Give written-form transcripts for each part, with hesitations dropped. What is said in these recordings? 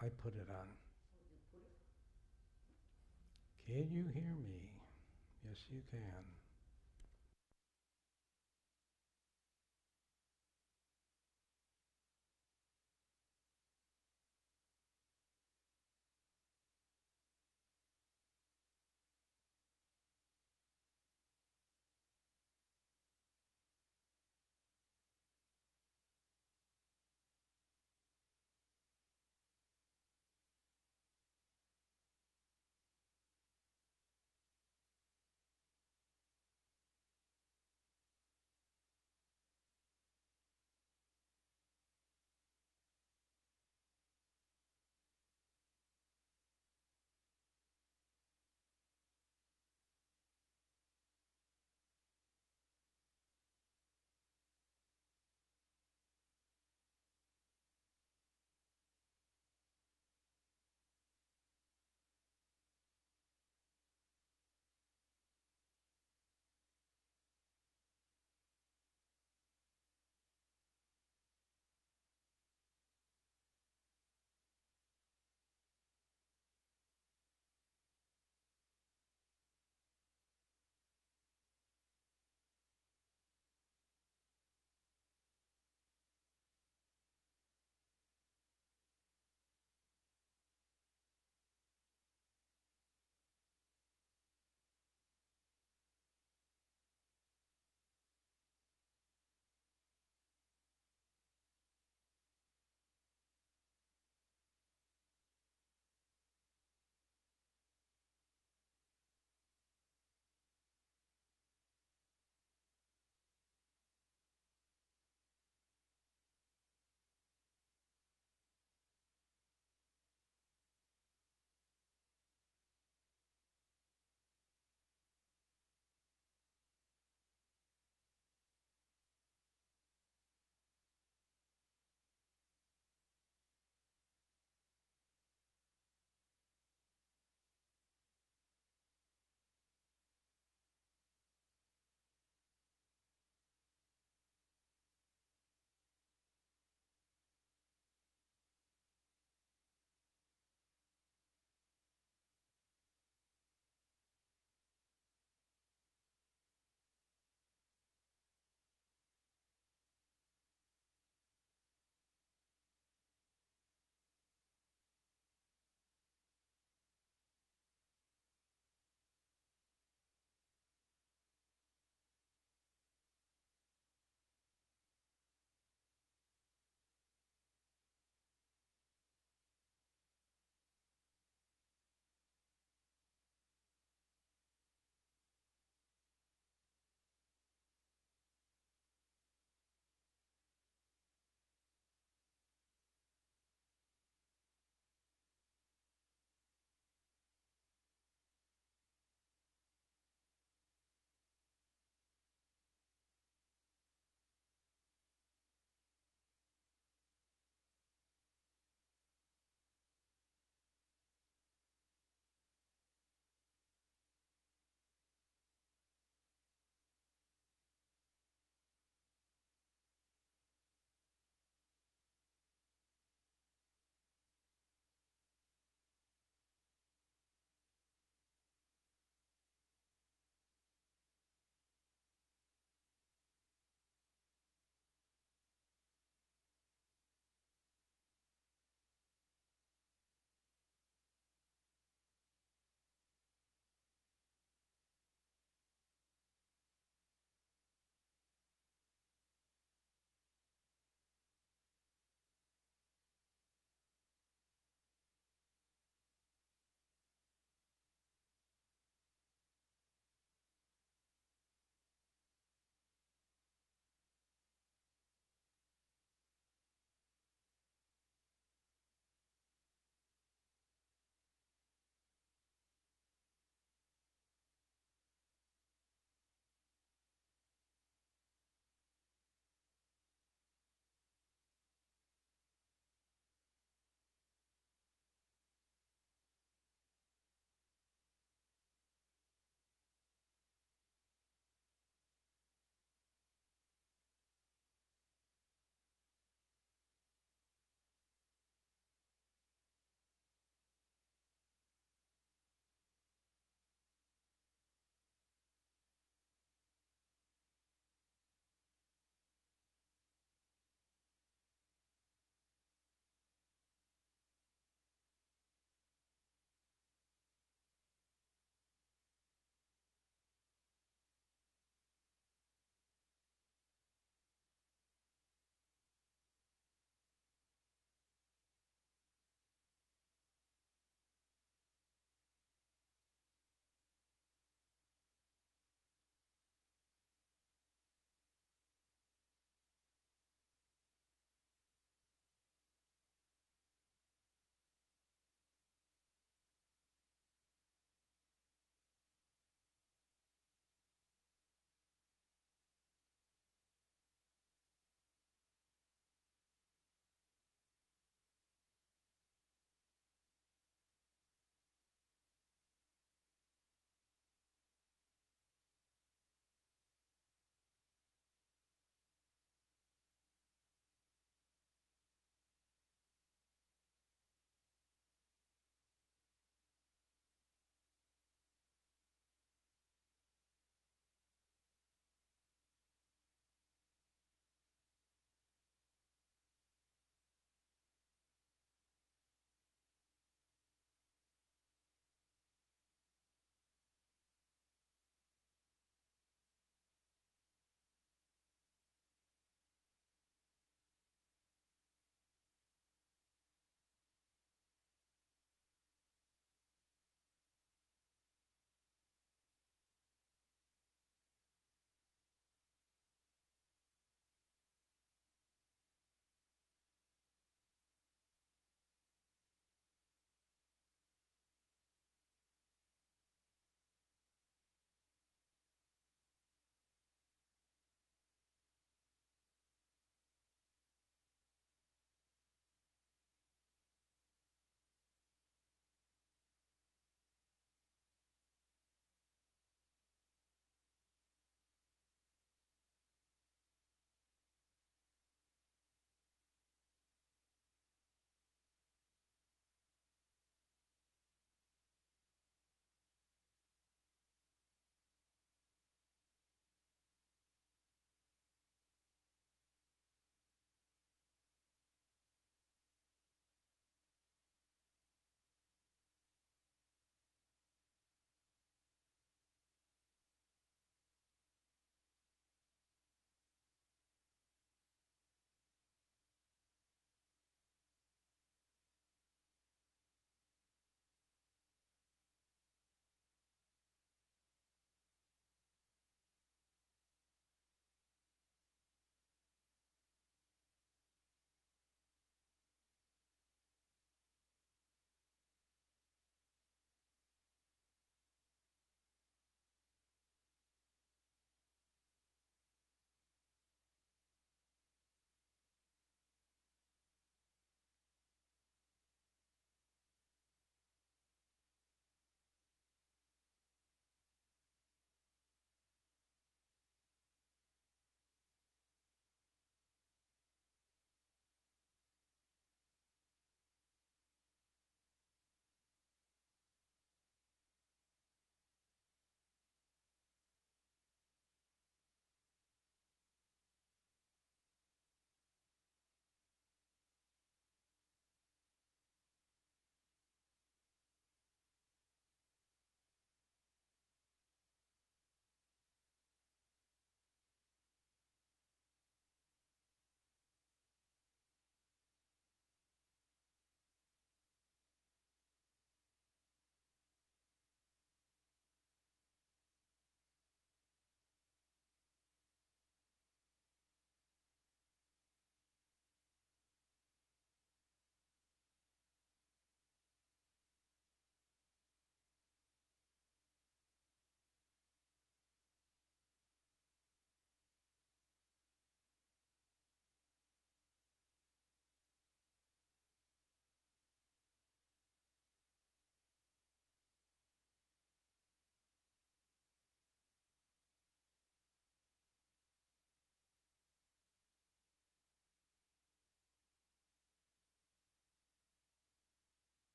I put it on. Oh, you put it? Can you hear me? Yes, you can.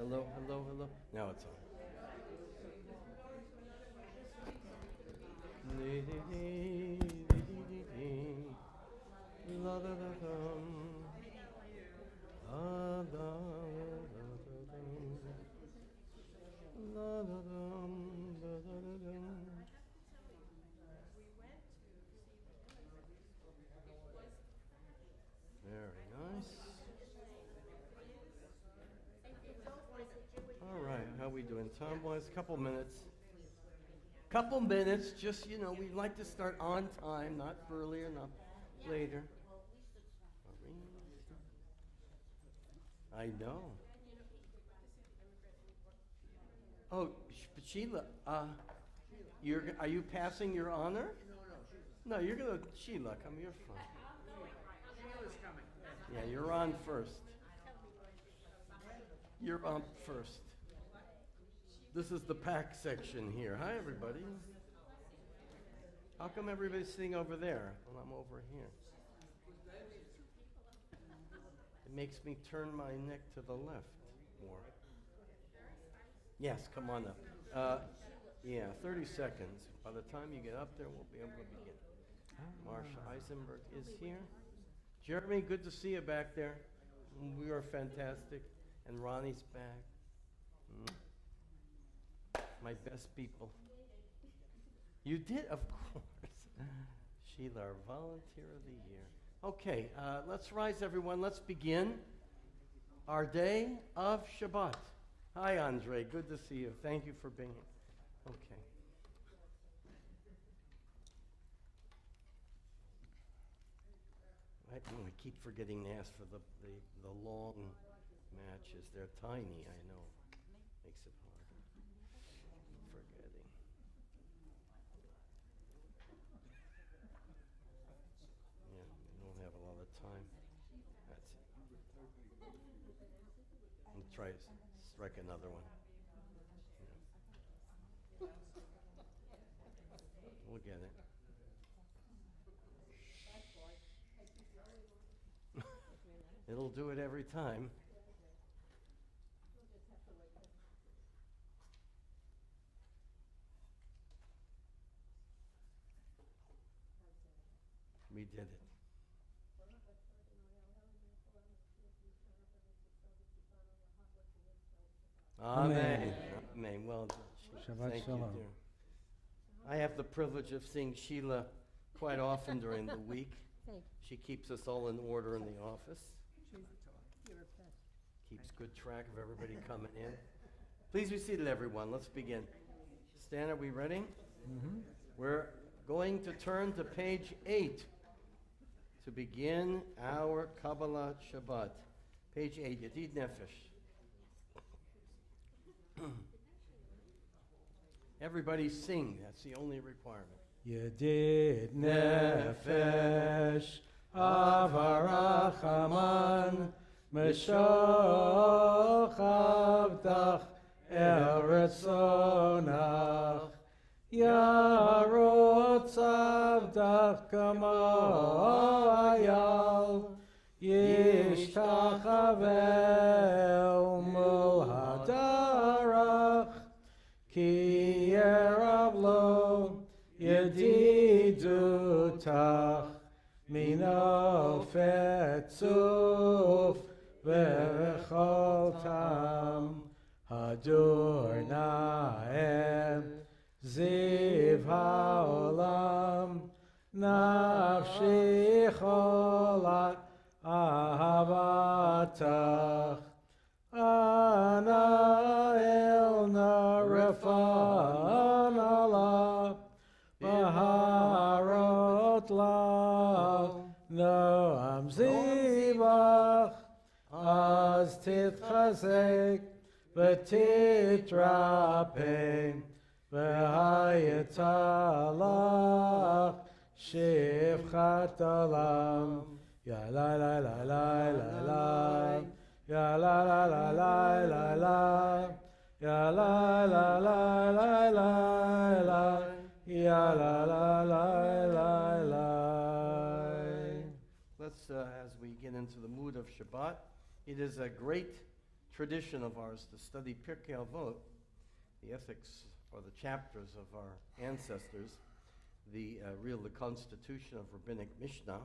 Hello, hello, hello. Now it's on. La da da dum. La da da dum. La da dum. Da da da dum. Very nice. All right, how we doing? Time-wise, couple minutes. Couple minutes, just, we'd like to start on time, not earlier, not later. I know. Oh, Sheila, are you passing your honor? No, you're going to, Sheila, come here first. Yeah, you're on first. You're on first. This is the pack section here. Hi, everybody. How come everybody's sitting over there when I'm over here? It makes me turn my neck to the left more. Yes, come on up. Yeah, 30 seconds. By the time you get up there, we'll be able to begin. Marsha Eisenberg is here. Jeremy, good to see you back there. We are fantastic. And Ronnie's back. My best people. You did, of course. Sheila, our Volunteer of the Year. Okay, let's rise, everyone. Let's begin our day of Shabbat. Hi, Andre. Good to see you. Thank you for being here. Okay. I keep forgetting to ask for the long matches. They're tiny, I know. Makes it hard. Forgetting. Yeah, we don't have a lot of time. That's it. And try to strike another one. Yeah. We'll get it. It'll do it every time. We did it. Amen. Amen. Well done. Shabbat Thank Sholom. you, dear. I have the privilege of seeing Sheila quite often during the week. She keeps us all in order in the office. Keeps good track of everybody coming in. Please be seated, everyone. Let's begin. Stan, are we ready? Mm-hmm. We're going to turn to page 8 to begin our Kabbalat Shabbat. Page 8, Yedid Nefesh. Everybody sing. That's the only requirement. Yedid nefesh avarachaman meshoch avdach el retzonach yarotz avdach kamo ayal yishtachavel mul hadarach ki yerav lo yedidutach mino fetzuf v'chol tam hadur naem ziv haolam nafshi cholat ahavatach ana elna refan Allah baharot la noam zivach az titchazek v'titrape v'hayetalach shivchat olam ya la la la la la la ya la la la la la la ya la la la la la la ya la la la la la. Let's, as we get into the mood of Shabbat, it is a great tradition of ours to study Pirkei Avot, the ethics or the chapters of our ancestors, the constitution of Rabbinic Mishnah.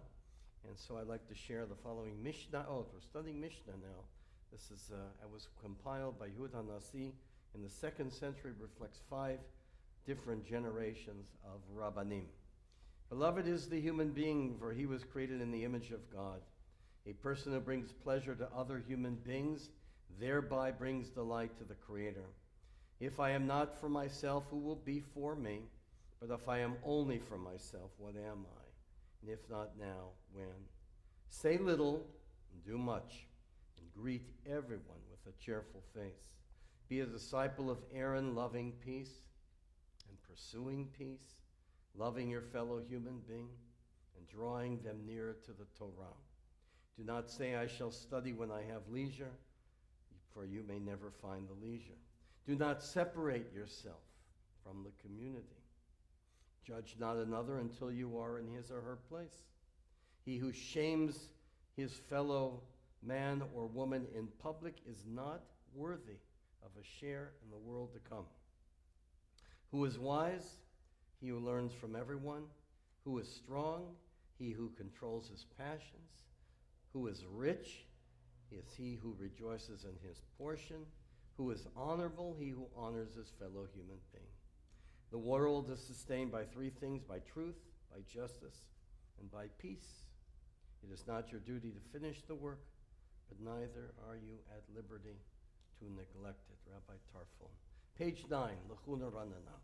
And so I'd like to share the following Mishnah. Oh, we're studying Mishnah now. This is, it was compiled by Yehuda Nasi in the 2nd century, reflects 5 different generations of Rabbanim. Beloved is the human being, for he was created in the image of God. A person who brings pleasure to other human beings thereby brings delight to the Creator. If I am not for myself, who will be for me? But if I am only for myself, what am I? And if not now, when? Say little and do much, and greet everyone with a cheerful face. Be a disciple of Aaron, loving peace and pursuing peace, loving your fellow human being and drawing them nearer to the Torah. Do not say, I shall study when I have leisure, for you may never find the leisure. Do not separate yourself from the community. Judge not another until you are in his or her place. He who shames his fellow man or woman in public is not worthy of a share in the world to come. Who is wise? He who learns from everyone. Who is strong? He who controls his passions. Who is rich? Is he who rejoices in his portion. Who is honorable? He who honors his fellow human being. The world is sustained by 3 things: by truth, by justice, and by peace. It is not your duty to finish the work, but neither are you at liberty to neglect it. Rabbi Tarfon. Page 9, Lechuna Ranana.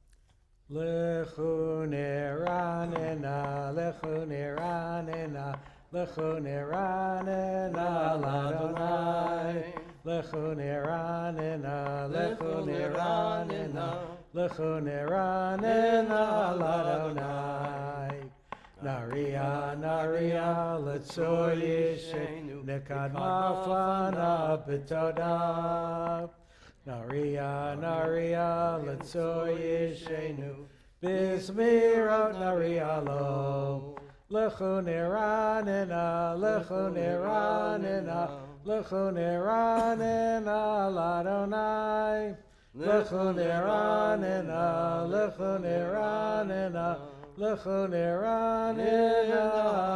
Lechune ranena, lechune ranena, lechune ranena, Ladonai. Lechune ranena, lechune ranena, lechune ranena, Ladonai. Naria, naria, letzor yishenu, nekad mafana b'todah. Naria, naria, letzor yishenu, bismirot naria lo. Lechune ranena, lechune ranena, lechune ranena, Ladonai. Lechune ranena, lechune ranena, lechune ranena,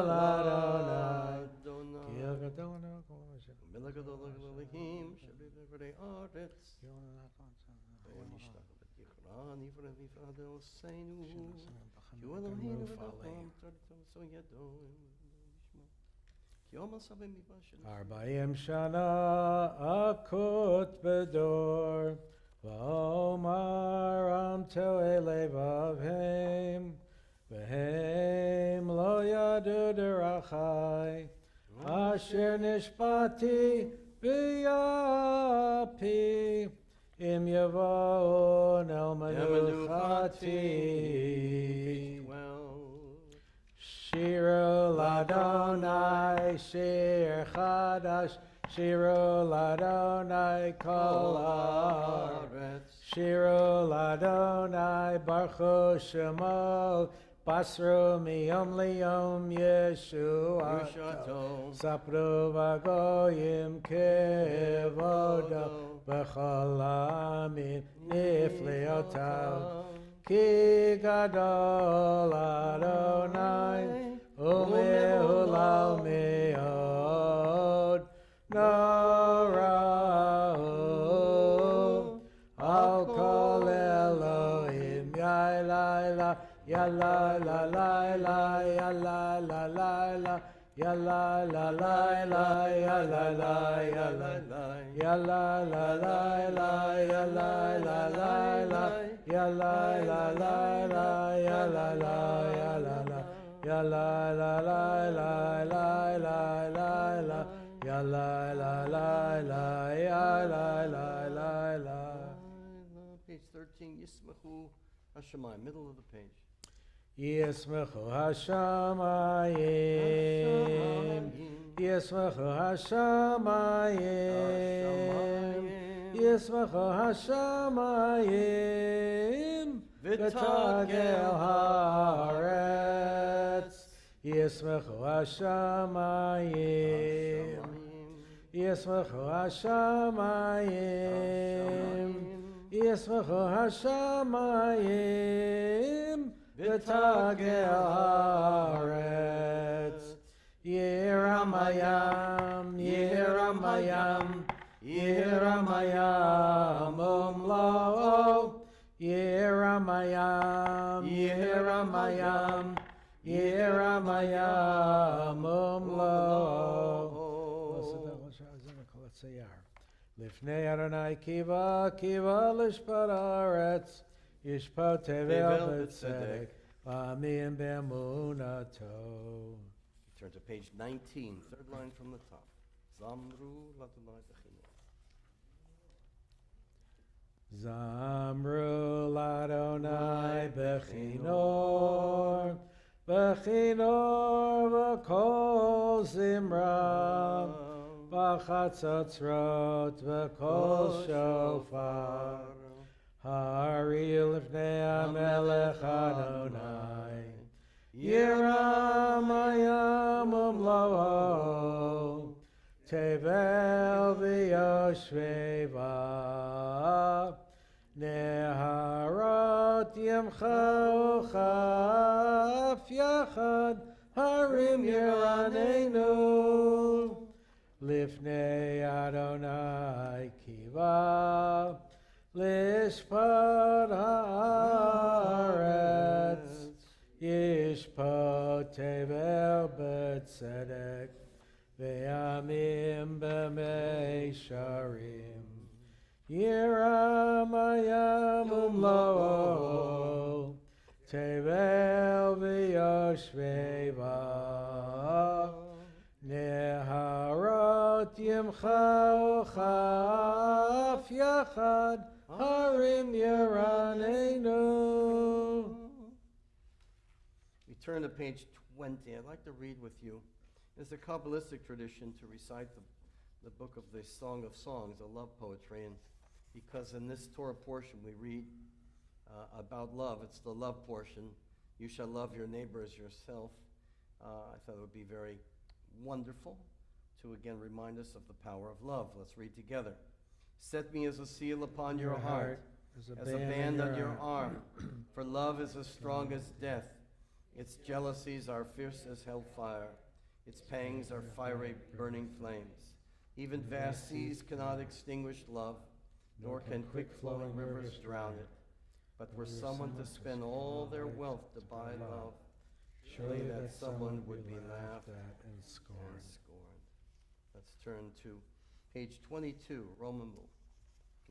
Ladonai. Arbaim shana akut bedor, va'omar am to'e levavhem, v'hem lo yadu derachai, asher nishpati b'yapi, im yavon el menuchati. Shiru Ladonai, Shir Chadash, Shiru Ladonai, Kol Haaretz. Shiru Ladonai, Baruch Shemo, Basru miyom liyom Yeshuato. Sapru v'goyim kevodo, b'chol amin nifliotav. Ki gadol Adonai, u'mehulal me'od, norahu, al kol Elohim, yalayla, yalayla, yalayla, yalayla, yalayla, yalayla, yalayla, ya la la la la, ya la la, ya la la, ya la la la la la la la la, ya la la la la, ya la la la la. Page 13, Yismachu Hashemayim, middle of the page. Yismachu Hashemayim, Yismachu Hashemayim. Yismachu Hashemayim, v'tagel haaretz. Yismachu Hashemayim, ישמחו השמיים, ישמחו השמיים, ותגל הארץ. ירם הים, ירם הים, ירם הים ומלואו. ירם הים, ירם הים, ירם הים ומלואו. לפני אדוני קיבה, קיבה לשפוט הארץ, ישפוט תבל בצדק, מאמין באמונתו. Turn to page 19, third line from the top. Zamru l'Adonai b'chinor. Zamru l'Adonai b'chinor, b'chinor v'kol zimra, b'chatzotzrot v'kol shofar. Hari l'fnei HaMelech Adonai, Yiram hayam umlo'o, tevel v'yoshveva, neharot yemcha uchaf yachad, harim yiranenu, lifnei Adonai kiva, lishpot haaretz, yishpot tevel b'tzedek, ve'amim b'meisharim. Yiram hayam umlo'o, tevel v'yoshveva, neharot yimcha uchaf yachad, harim yiranenu. We turn to page 20. I'd like to read with you. It's a Kabbalistic tradition to recite the book of the Song of Songs, the love poetry, and because in this Torah portion we read about love, it's the love portion. You shall love your neighbor as yourself. I thought it would be very wonderful to again remind us of the power of love. Let's read together. Set me as a seal upon your heart, as a band on your arm, for love is as strong as death. Its jealousies are fierce as hellfire. Its pangs are fiery, burning flames. Even vast seas cannot extinguish love, nor can quick-flowing rivers drown it. But were someone to spend all their wealth to buy love, surely that someone would be laughed at and scorned. Let's turn to page 22, Romemu,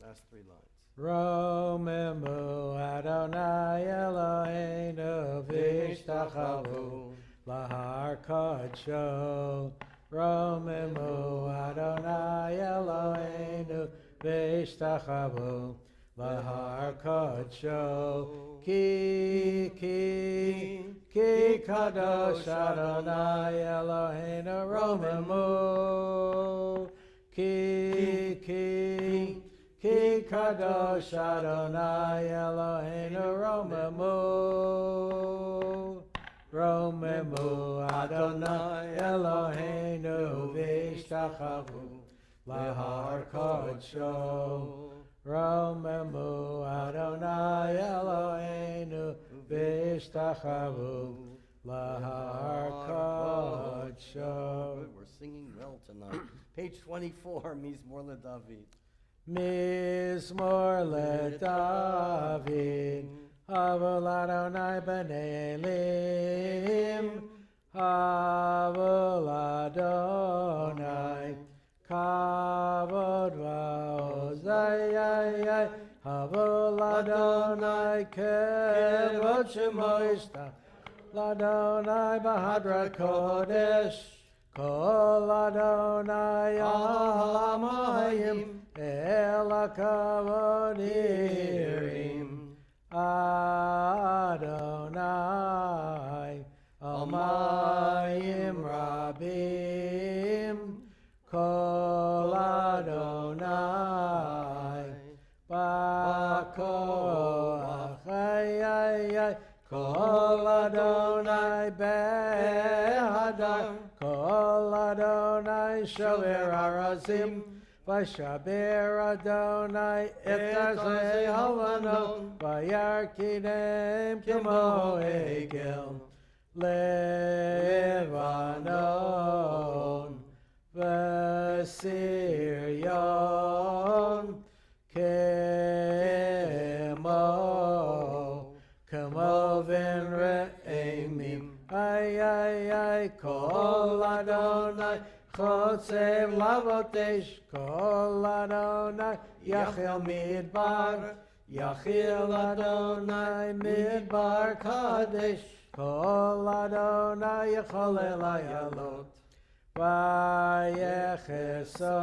last three lines. Romemu Adonai Eloheinu v'ishtachavu lahar kodsho. Romemu Adonai Eloheinu v'ishtachavu lahar kodsho. Ki kadosh Adonai Eloheinu romemu. Ki kadosh Adonai Eloheinu romemu. Romemu Adonai Eloheinu v'ishtachavu lahar kodsho. Romemu Adonai Eloheinu v'ishtachavu lahar kodsho. We're singing well tonight. Page 24, Mizmor LeDavid. Mizmor LeDavid, Havol Adonai b'nei Elim, Havol Adonai, Kavod v'ozai, Havol Adonai kevod shemo yishtach, L'Adonai b'hadrat kodesh, Kol Adonai alamayim, El hakavod yirim. Adonai almayim rabim, Kol Adonai b'koach, Kol Adonai behadar, Kol Adonai shover hara Azim. V'shaber Adonai et arzei havanon. V'yarkidem kemo egel. Levanon. V'siryon. Kemo v'en re'emim. Ay, kol Adonai, chotzev lavotesh, kol Adonai, yachil midbar, yachil Adonai midbar kadesh, kol Adonai yachol elayalot, vayecheso,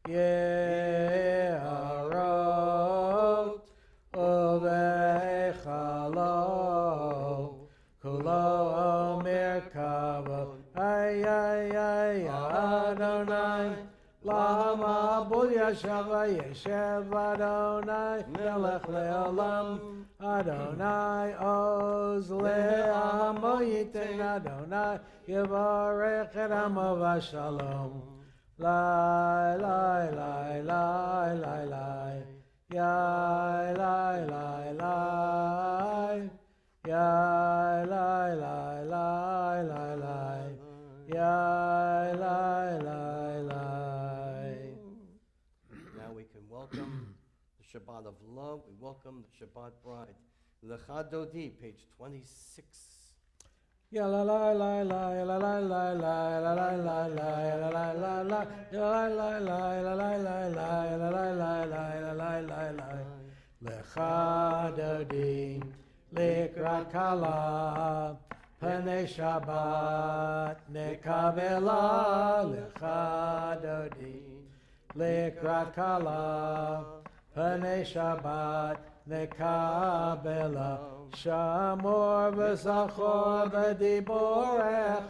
yeharot, uvechalot, kulo omer kavod, ay, Adonai, lama bul yashava yeshev Adonai, melech leolam, Adonai oz le'amo yiten, Adonai yivarech et amo v'shalom, lai, yai, lai. Yai, lai. Yai, lai. Now we can welcome the Shabbat of love. We welcome the Shabbat bride. Lecha Dodi, page 26. Ya la la la la la la la la la la la la la la la ya la la la la la la la la la Lecha Dodi Likrat Kala Panei Shabbat Nekavela Lecha Dodi Likrat Kala Panei Shabbat Nekabela Shamor v'zachor v'dibor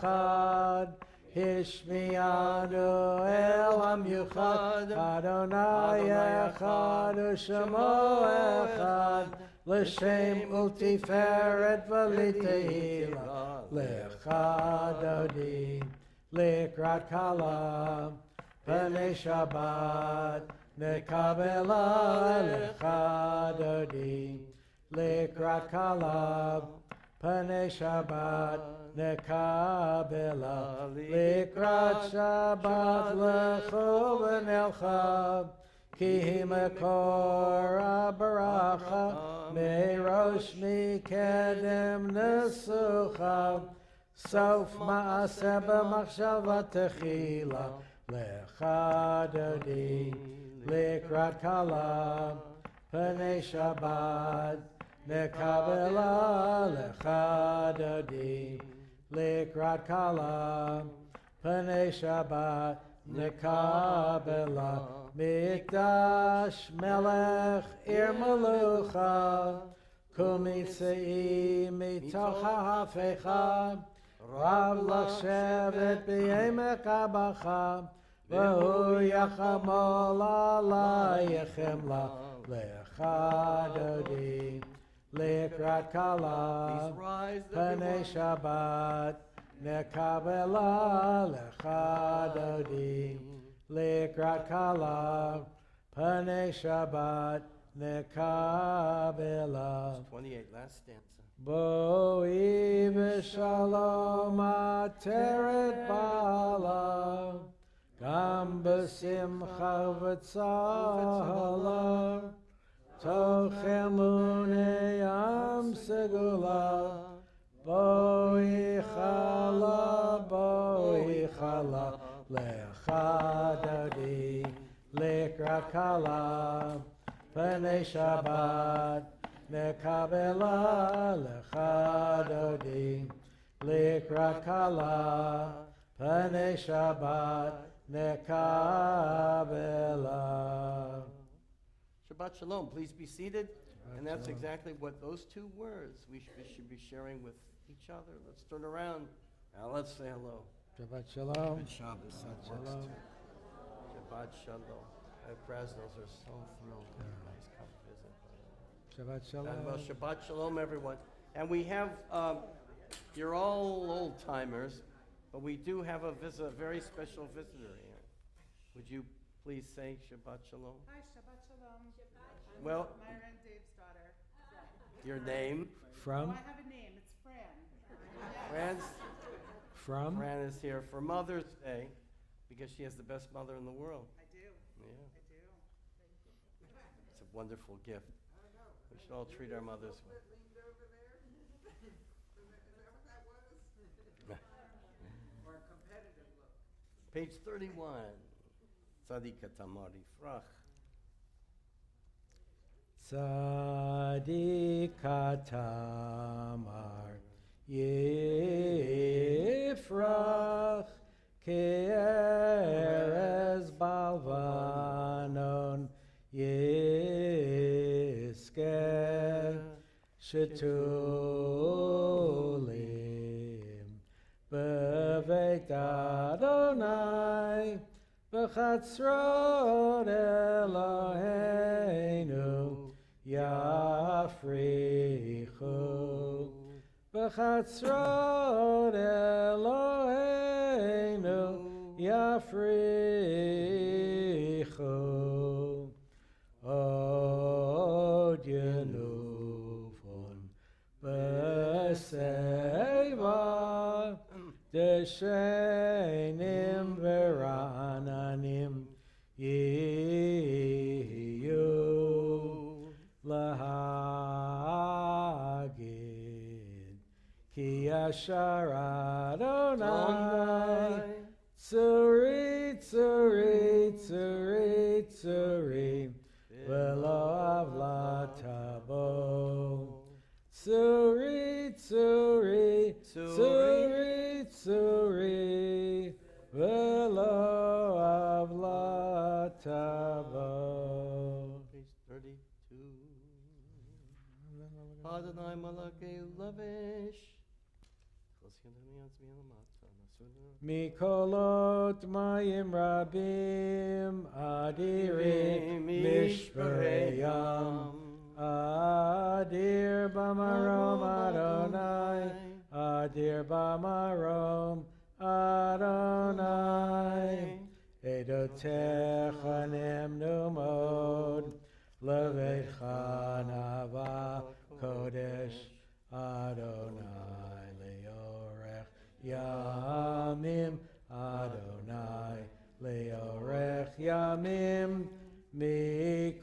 echad Hishmiyanu el ha'miuchad Adonai echad u'shemo echad L'shem ultiferet v'litehila Lecha Dodi Likrat Kala Panei Shabbat Nekabela Lecha Dodi Likrat Kala Panei Shabbat Nekabela Likrat Shabbat Lecho v'nelcha Ki hi mekor baracha Merosh mikedem nesucha Sof ma'aseh b'machshava techila Lecha Dodi Likrat Kala Panei Shabbat Nekabela Lecha Dodi Likrat Kala Panei Shabbat Nekabela Mikdash Melech Ir Melucha Kumitzei Mitoch HaHafecha Rav Lashevet B'Yemek Abacha V'hu Yachamol Alayechem La Lecha Dodi Likrat Kala Panei Shabbat Nekabela Lecha Dodi Likrat Kala Panei Shabbat Nekabela 28, last stanza. Boi v'shalom ateret bala Gam b'simcha v'tzala Toch emunei am segula Boi chala Lecha Dodi Likrat Kala Panei Shabbat Nekabela Lecha Dodi Likrat Kala Panei Shabbat Nekabela. Shabbat Shalom. Please be seated. And that's exactly what those two words we should be sharing with each other. Let's turn around. Now let's say hello. Shabbat Shalom. Good Shabbos. Shabbat Shalom. Shabbat Shalom. The Krasnels are so thrilled. Everybody's come visit. Shabbat And, Shalom. well, Shabbat Shalom, everyone. And we have, you're all old timers, but we do have a very special visitor here. Would you please say Shabbat Shalom? Hi, Shabbat Shalom. I'm Well- Myra and Dave's daughter. Your name? Oh, From? I have a name. It's Fran. Fran's, From? Fran is here for Mother's Day because she has the best mother in the world. I do. Yeah, I do. it's a wonderful gift. We should all treat our mothers well. Page 31. Tzadika Tamar Yifrach. Tzadika Tamar Yifrach Ke'erez Balvanon Yisker Shetulim B'veit Adonai B'chatzrot Eloheinu Yafrichu B'chatzrot Eloheinu Yafrichu Od Yenufon B'seiva Deshenim Verananim Yiyu Lahagid Ki Yashar Adonai Tzuri, Tzuri, Tzuri, Tzuri V'lo avlatabo Tzuri, Tzuri, Tzuri, Tzuri V'lo avlatabo. Page 32. Adonai Malakei Lavish. Mikolot mayim rabim adirim mishpareyam adir bamarom Adonai adir bamarom Adonai edotecha nemnu mod levecha nava kodesh Adonai leorech Yamim Adonai leorech Yamim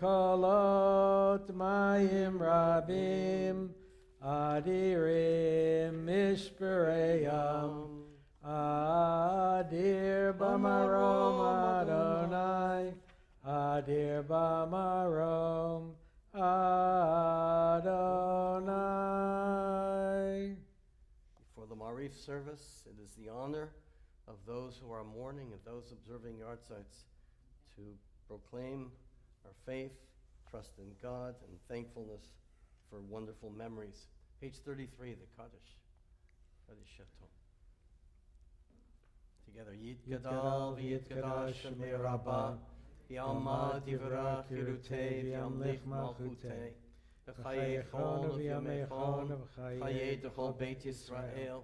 Mikolot mayim rabim adirim mishpareyam adir bamarom Adonai adir bamarom Adonai. For the Marif service, it is the honor of those who are mourning and those observing yardshites to proclaim our faith, trust in God, and thankfulness for wonderful memories. Page 33, the Kaddish. Kaddish Shato. Together, Yit Gadal, V'Yit Gadash, Shemei Rabbah, V'Yalmad Yivrach Yerutei, V'Yamlich Malchutei, V'Chayechon, V'Yamechon, V'Chayei D'chol Beit Yisrael,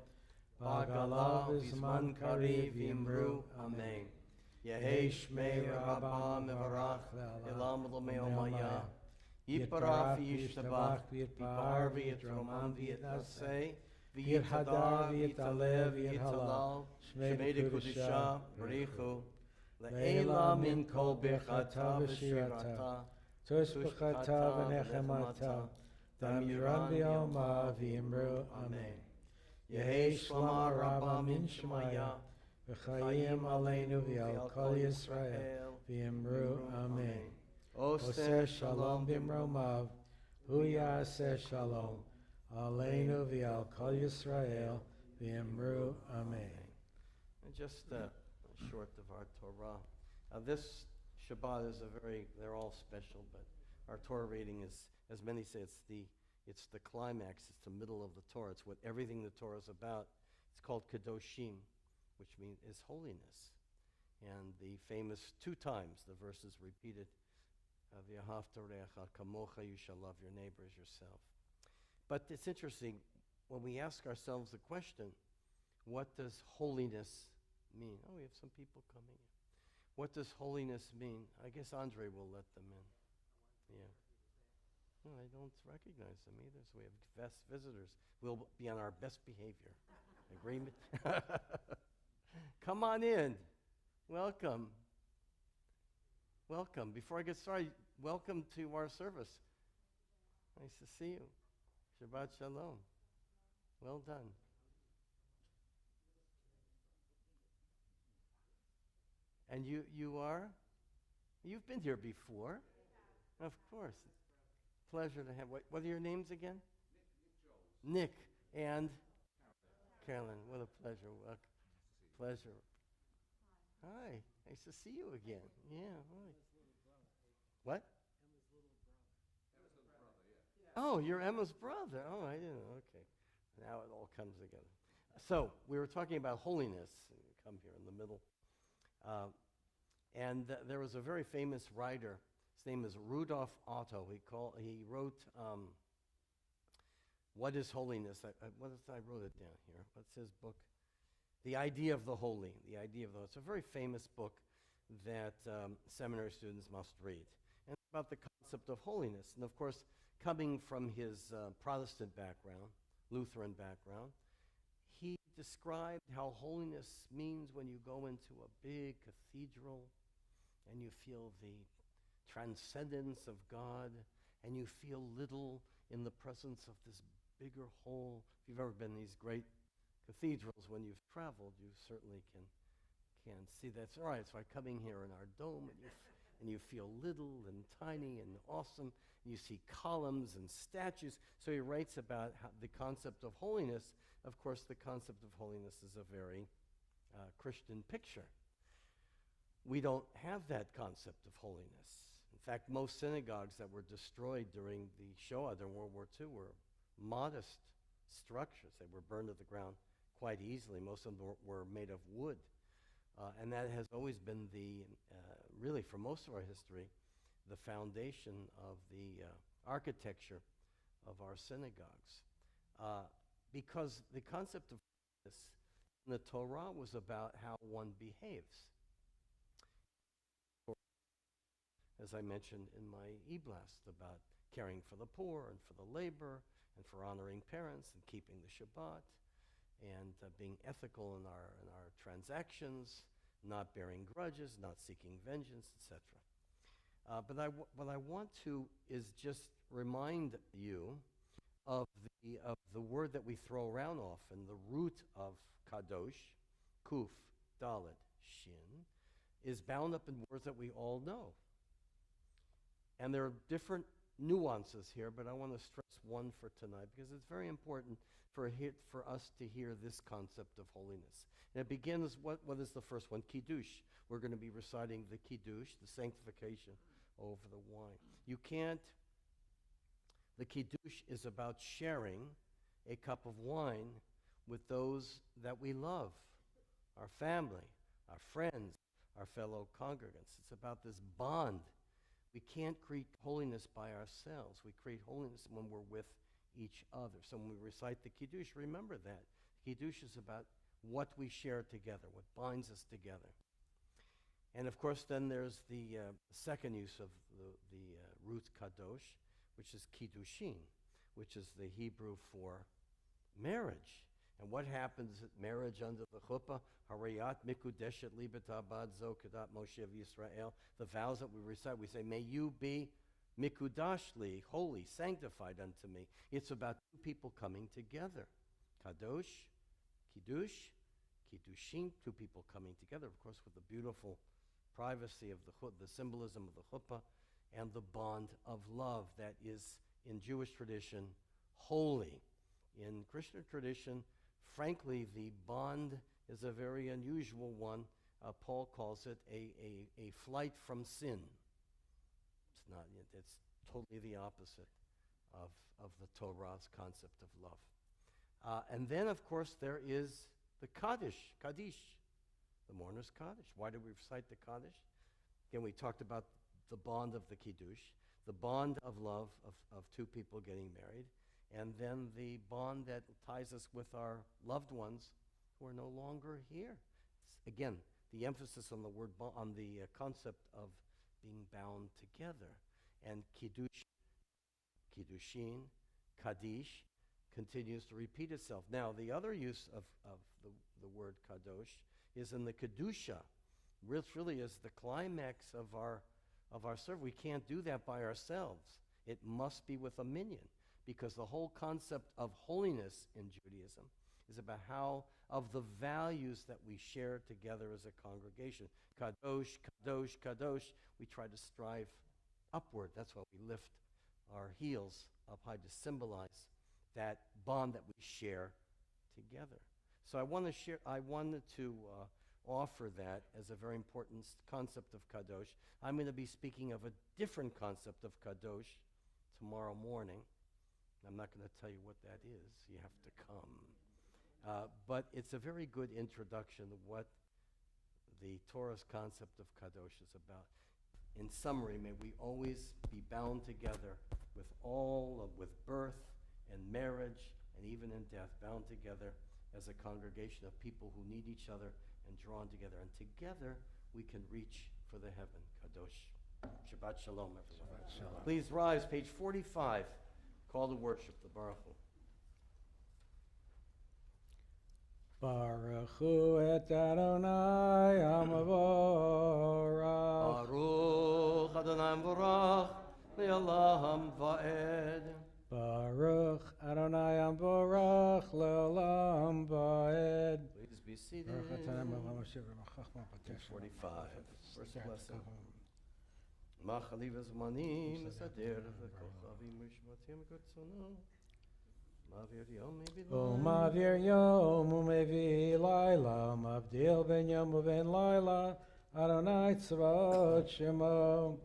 Ba'gala V'Zman Kariv Yimru, Amen. Yehei Shmei Rabbah Mevarach, Elam L'mei Omaya, Yitbarach V'Yishtabach, Yitbar V'Yitroman V'Yitnaseh, V'Yithadar V'Yitalev V'Yithalal, Shmei D'Kudusha, B'Richu, Le'ela Min Kol Birchata V'Shirata, Tushbachata V'Nechemata, Damiran V'Yoma V'Yimru, Amen. Yehei Shlama Rabba Min Shemaya, V'Chayim Aleinu V'Al Kol Yisrael, V'Yimru, Amen. Oseh Shalom B'Mromav, Hu Yaseh Shalom, Aleinu V'Al Kol Yisrael, V'Yimru, Amen. And just a short of our Torah. This Shabbat is they're all special, but our Torah reading is, as many say, it's the climax, it's the middle of the Torah. It's what everything the Torah is about. It's called Kedoshim, which means is holiness. And the famous 2 times, the verse is repeated, V'ahavta re'echa kamocha, you shall love your neighbor as yourself. But it's interesting, when we ask ourselves the question, what does holiness mean? Oh, we have some people coming in. What does holiness mean? I guess Andre will let them in. Yeah. No, I don't recognize them either, so we have best visitors. We'll be on our best behavior. Agreement? Come on in. Welcome. Welcome. Before I get started, welcome to our service. Nice to see you. Shabbat Shalom. Well done. And you are? You've been here before. Of course. Pleasure to have. What are your names again? Nick and Carolyn. What a pleasure. Welcome. Pleasure. Hi. Nice to see you again. Yeah. Hi. What? Oh, you're Emma's brother. Oh, I didn't know. Okay. Now it all comes together. So we were talking about holiness. Come here in the middle. There was a very famous writer. His name is Rudolf Otto. He wrote, What is Holiness? I wrote it down here. What's his book? The Idea of the Holy. The Idea of the Holy. It's a very famous book that seminary students must read. And it's about the concept of holiness. And of course, coming from his Protestant background, Lutheran background, he described how holiness means when you go into a big cathedral and you feel the transcendence of God and you feel little in the presence of this bigger whole. If you've ever been in these great cathedrals when you've traveled, you certainly can see that's all right. It's like coming here in our dome and you feel little and tiny and awesome. And you see columns and statues. So he writes about the concept of holiness. Of course, the concept of holiness is a very Christian picture. We don't have that concept of holiness. In fact, most synagogues that were destroyed during the Shoah, during World War II, were modest structures. They were burned to the ground quite easily. Most of them were made of wood. And that has always been really for most of our history, the foundation of the architecture of our synagogues. Because the concept of holiness in the Torah was about how one behaves. As I mentioned in my e-blast, about caring for the poor and for the labor and for honoring parents and keeping the Shabbat and being ethical in our transactions, not bearing grudges, not seeking vengeance, etc. But what I want to is just remind you of the word that we throw around often. The root of kadosh, kuf, dalet, shin, is bound up in words that we all know. And there are different nuances here, but I want to stress one for tonight because it's very important for us to hear this concept of holiness. And it begins, what is the first one? Kiddush. We're going to be reciting the Kiddush, the sanctification over the wine. The Kiddush is about sharing a cup of wine with those that we love, our family, our friends, our fellow congregants. It's about this bond. We can't create holiness by ourselves. We create holiness when we're with each other. So when we recite the Kiddush, remember that. Kiddush is about what we share together, what binds us together. And of course, then there's the second use of the root kadosh, which is kiddushin, which is the Hebrew for marriage. And what happens at marriage under the chuppah? Harayat mikudeshet libet abad zo kedat Moshe Yisrael. The vows that we recite, we say, may you be mikudashli, holy, sanctified unto me. It's about two people coming together. Kadosh, kiddush, kiddushin, two people coming together, of course, with the beautiful privacy of the symbolism of the chuppah, and the bond of love that is, in Jewish tradition, holy. In Christian tradition, frankly, the bond is a very unusual one. Paul calls it a flight from sin. It's not. It's totally the opposite of the Torah's concept of love. And then, of course, there is the Kaddish, the mourner's Kaddish. Why do we recite the Kaddish? Again, we talked about the bond of the Kiddush, the bond of love of two people getting married, and then the bond that ties us with our loved ones who are no longer here. It's, again, the emphasis on the word, on the concept of being bound together. And Kiddushin, Kaddish, continues to repeat itself. Now, the other use of the word Kadosh is in the Kedusha, which really is the climax of our service. We can't do that by ourselves. It must be with a minyan, because the whole concept of holiness in Judaism is about how, of the values that we share together as a congregation. Kadosh, Kadosh, Kadosh. We try to strive upward. That's why we lift our heels up high to symbolize that bond that we share together. So I wanted to offer that as a very important concept of Kadosh. I'm going to be speaking of a different concept of Kadosh tomorrow morning. I'm not going to tell you what that is. You have to come. But it's a very good introduction to what the Torah's concept of Kadosh is about. In summary, may we always be bound together with birth and marriage and even in death, bound together as a congregation of people who need each other and drawn together. And together we can reach for the heaven. Kadosh. Shabbat Shalom, everyone. Shabbat Shalom. Please rise, page 45. Call to worship, the Baruch Hu. Baruch Hu et Adonai Amavorach. Baruch Adonai Baruch Le'olam Va'ed. Baruch Adonai Amavorach Le'olam Va'ed. Please be seated. Baruch Adonai Amavorach Le'olam Page 45. First blessing. Va'ed. Machaliv Zmanim Mesader V'Kochavim Mishmatim Kotzono. Mavir Yom Mevi Umavir Yom Umevi Laila Mavdil Ben Yom Uven Laila Adonai Tzvaot Shemo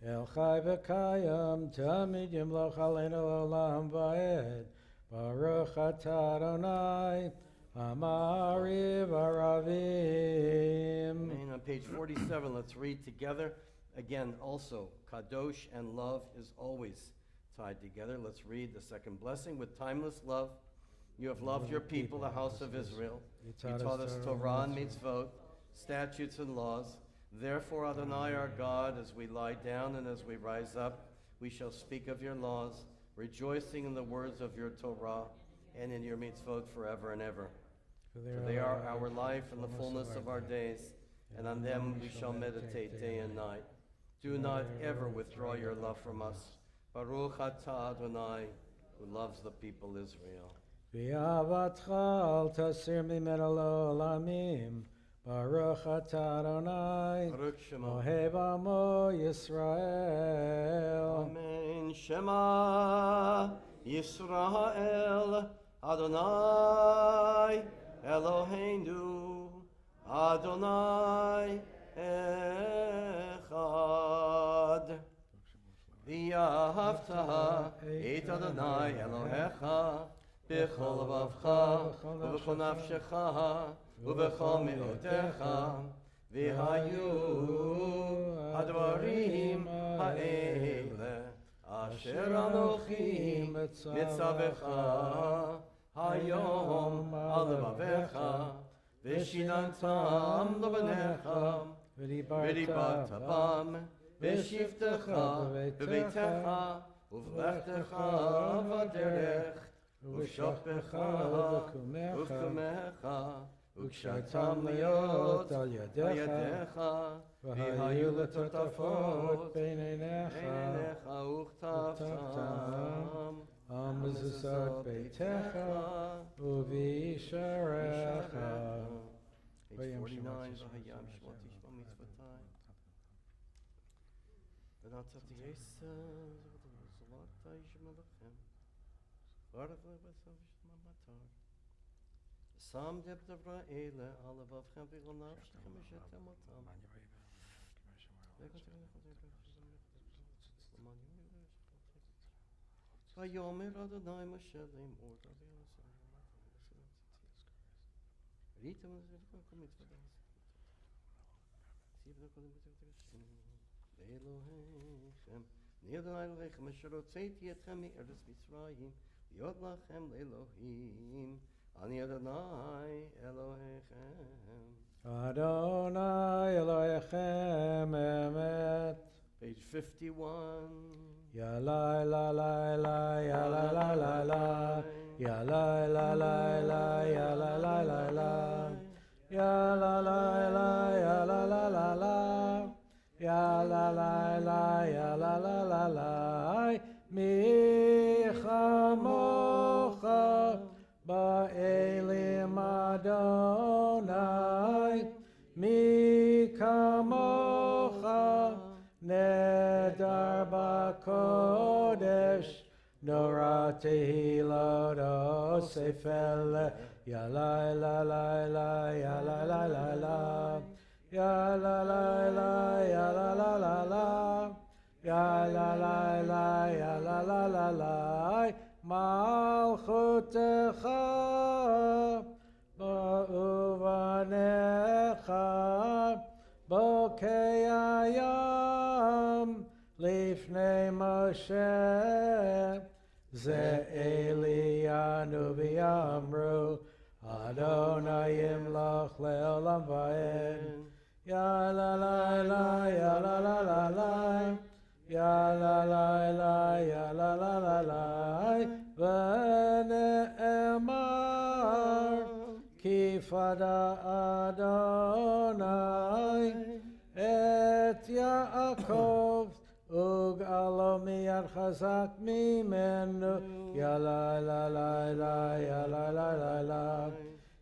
El Chai V'Kayam Tamid Yimloch Aleinu Olam Va'ed Baruch Atah Adonai Amari V'Aravim. Amen. On page 47, let's read together. Again, also, Kadosh and love is always tied together. Let's read the second blessing. With timeless love, you have loved your people, the house of Israel. You taught us Torah and mitzvot, statutes and laws. Therefore, Adonai our God, as we lie down and as we rise up, we shall speak of your laws, rejoicing in the words of your Torah and in your mitzvot forever and ever. For they are our life and the fullness of our days, and on them we shall meditate day and night. Do not ever withdraw your love from us. Baruch atah Adonai, who loves the people Israel. V'avatcha al tasir mimenu l'olamim. Baruch atah Adonai, Baruch Shema. ohev amo Yisrael. Amen. Shema Yisrael Adonai Eloheinu Adonai Echad. V'yahavta et Adonai Elohecha b'chol levavcha u'b'chol nafshecha u'b'chol me'otecha v'hayu hadvarim ha'ele asher anochi mitzavecha hayom al levavecha v'shinantam levanecha v'dibarta bam v'shivtecha b'beitecha uv'lechtecha v'derech uv'shoppecha uv'kumecha וקשרתם להיות על ידיך, והיו לטוטפות בין עיניך וכתבתם על מזוזות ביתך ובשעריך. Page 49, V'hayam Shmot Tishma Mitzvotai. V'natzati Yisrael, Zolata Yishma Lachem. Baruch Le'Basam Shma Matar. Sam deb devra ele alavavchem v'chol nafshechem v'shetem otam. Vayomer Adonai Moshe le'emor. Ritem v'zevkol mitzvah. Ve'elohechem ni Adonai Elohechem asher hotzeiti etchem me'eretz Mitzrayim v'yod lachem le'Elohim. Ani Adonai Elohechem. Adonai Elohechem Emet. Page 51. Ya la la la la, ya la la la la, ya la la la la, ya la la la la, ya la la la, ya la la la la, ya la la la, ya la la la la. Mi chamocha ba'elim Adonai, mi kamocha Nedar b'kodesh, Nora tehillah osefel, ya la la la la, ya la la la la, ya la la la, ya la la la la, ya la la la, ya la la la la, malchutecha ba'uvanecha bokei hayam lifnei Moshe ze Elianu v'yamru Adonai yimloch le'olam va'ed ya la la la ya la la la la ya la la la ya la la la la v'ne'emar Kifada Adonai et Yaakov ug'alo miyad chazak mimenu ya la la la la ya la la la la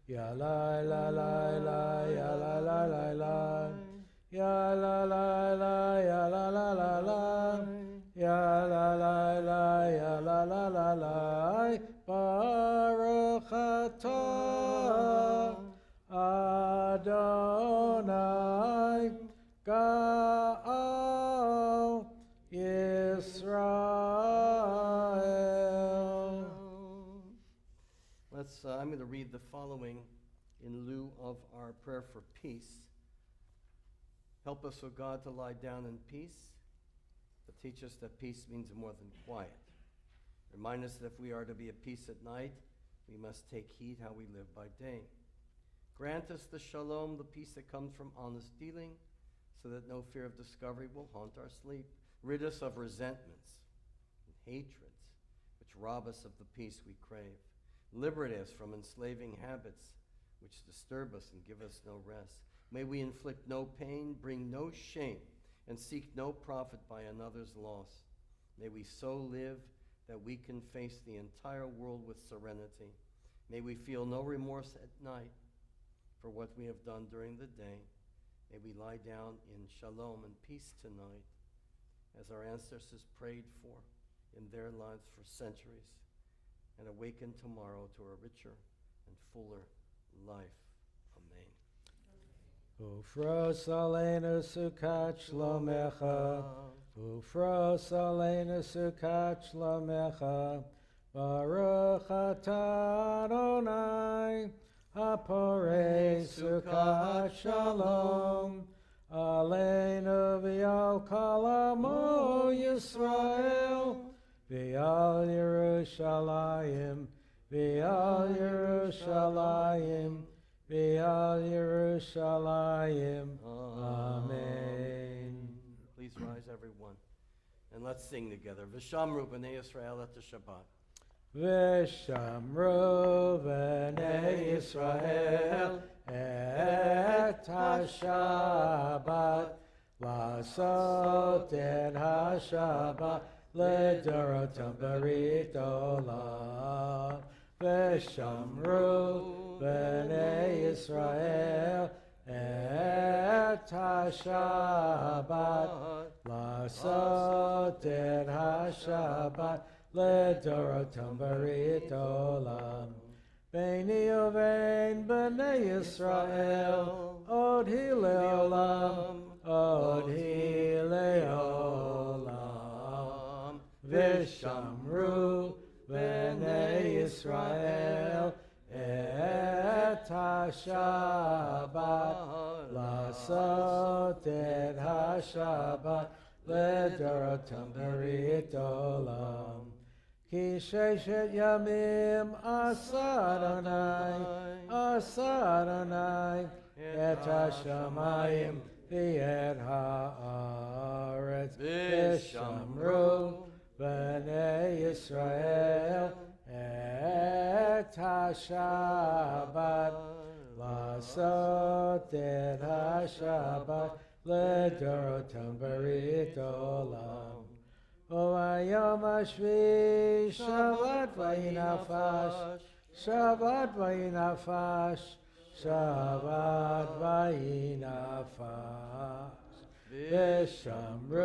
ya la la la la ya la la la la ya la la la ya la la la la ya la la la ya la la la la Baruch atah Adonai Ga'al Yisrael. I'm going to read the following in lieu of our prayer for peace. Help us, O God, to lie down in peace, but teach us that peace means more than quiet. Remind us that if we are to be at peace at night, we must take heed how we live by day. Grant us the shalom, the peace that comes from honest dealing, so that no fear of discovery will haunt our sleep. Rid us of resentments and hatreds, which rob us of the peace we crave. Liberate us from enslaving habits, which disturb us and give us no rest. May we inflict no pain, bring no shame, and seek no profit by another's loss. May we so live that we can face the entire world with serenity. May we feel no remorse at night for what we have done during the day. May we lie down in shalom and peace tonight, as our ancestors prayed for in their lives for centuries, and awaken tomorrow to a richer and fuller life. Amen. Ufros aleinu sukat shlomecha, Ufros aleinu sukat shlomecha, Baruch atah Adonai, Haporei sukat shalom, Aleinu v'al kol amo Yisrael, v'al Yerushalayim, v'al Yerushalayim, v'al Yerushalayim. Amen. Please rise, everyone, and let's sing together. V'shamru b'nei Yisrael at the Shabbat. V'shamru b'nei Yisrael et ha-Shabbat, לעשות את השבת לדורותם ברית עולם. ושמרו בני ישראל את השבת, לעשות את השבת לדורותם ברית עולם. ביני ובין בני ישראל עוד היא לעולם, עוד היא לעולם. ושמרו בני ישראל את השבת, לעשות את השבת לדורותם ברית עולם. כי ששת ימים עשה אדוני את השמיים ואת הארץ, ושמרו בני ישראל את השבת, לעשות את השבת לדורותם ברית עולם. וביום השביעי שבת ויהי נפש, שבת ויהי נפש, שבת ויהי נפש. ושמרו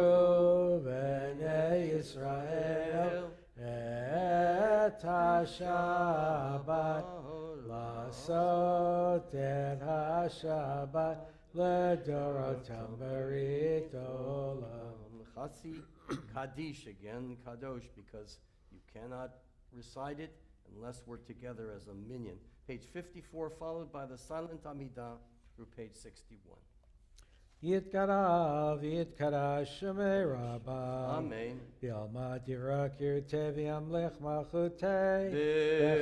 בני ישראל את השבת, לעשות את השבת לדורותם ברית עולם. Chasi Kaddish again, Kadosh, because you cannot recite it unless we're together as a minyan. Page 54, followed by the silent Amidah through page 61. Yitkara v'yitkara shemei rabba. Amen. V'yalma dirakir teviam lech machutei.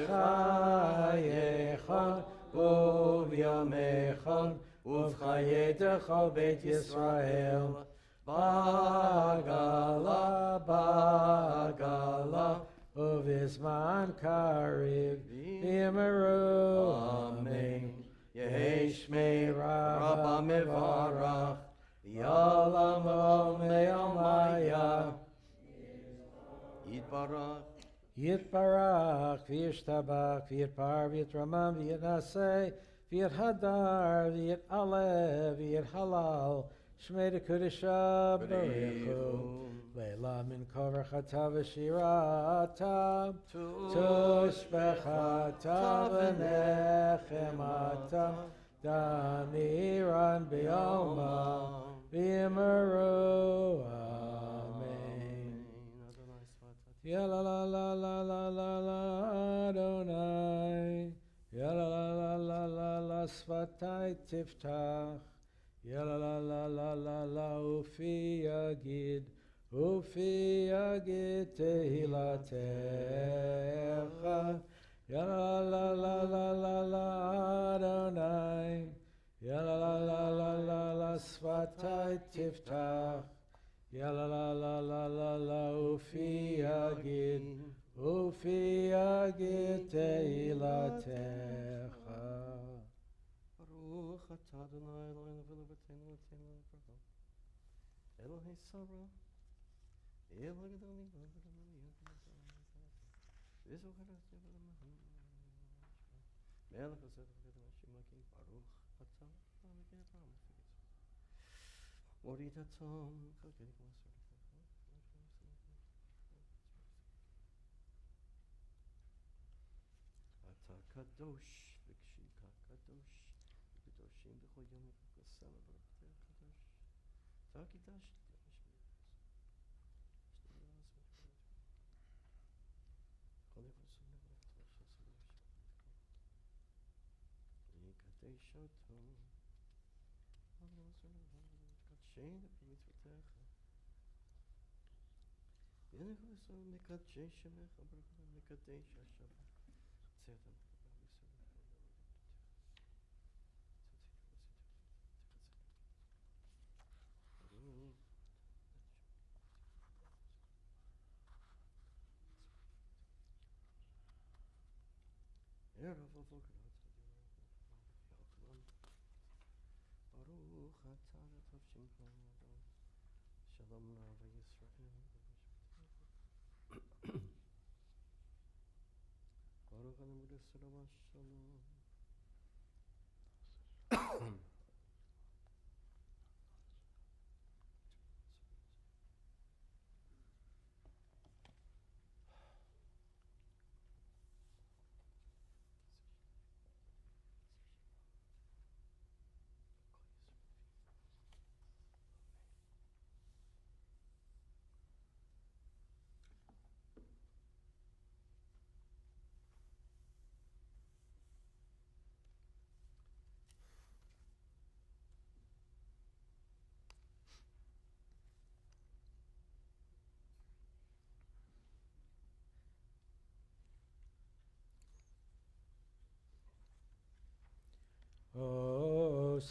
B'chayecha u'v'yamecha u'v'chayetecha Beit Yisrael. Bagala, bagala, uvizman kariv, v'yimeru, amen. Yeheshmei rabba mevarach, v'yalam me'omaya, yitbarach, Yitbarach, v'yishtabach, v'yitpar, v'yitramam, v'yitnaseh, v'yithadar, v'yitalev, v'yithalal, Shmei Kudisha Barechu, Leila min kover chata v'shirata, tushbechata v'nechemata, damiran b'yoma, v'yimeru, amen. Yala la la la la la la Adonai, yala la la la la la svatai tiftach, Yala la la la la la ufi yagid tehilatecha. Yala la la la la la Adonai. Yala la la la la la svatai tiftach. Yala la la la la la ufi yagid tehilatecha. Baruch atah Adonai Eloheinu v'levateinu l'teinu l'brachah. Elohei Sarah, Elohei Gedoli, Melech Hashem Hashem Baruch atah Morid atom Ata Kadosh V'Kshika Kadosh V'Kedoshim B'chol Yom V'Kosel V'Kadosh Ta'Kidash Baruch atah Tov Shalom Rava Yisrael. Baruch Anu B'Yisrael Shalom.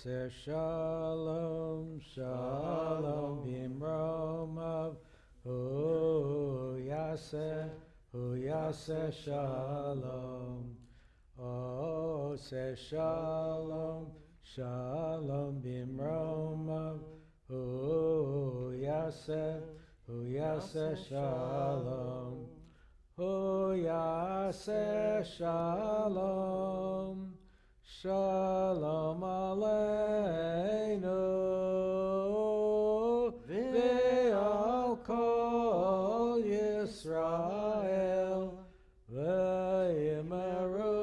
Yaseh Shalom, Shalom Bimromav. Hu Yaseh Shalom. Oseh Shalom, Shalom Bimromav. Hu Yaseh Shalom. Hu Yaseh Shalom. Shalom Aleinu Ve'al Kol Yisrael Ve'yimeru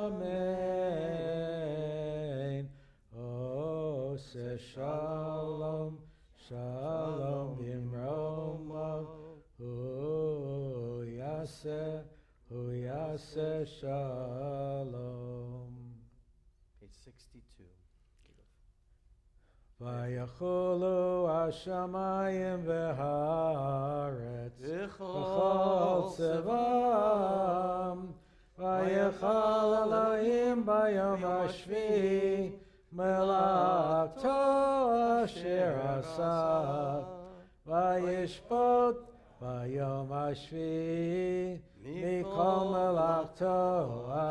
Amen. Oseh Shalom, Shalom Bimromav. Hu Yaseh Shalom. Page 62. Vayacholu hashamayim v'haaretz V'chol tzevam. Vayachal Elohim bayom hashvi melachto asher asa. Vayishpot bayom hashvi mikol melachto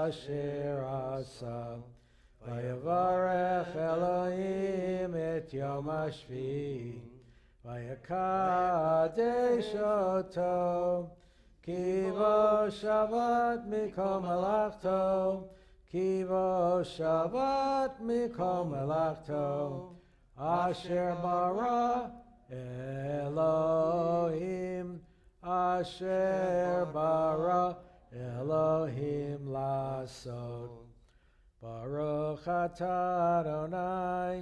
asher asa. Vayavarech Elohim et yom hashvi, vayakadesh oto, kivo Shabbat mikol melachto, kivo Shabbat mikol melachto, asher bara Elohim, asher bara Elohim lasot. Baruch atah Adonai,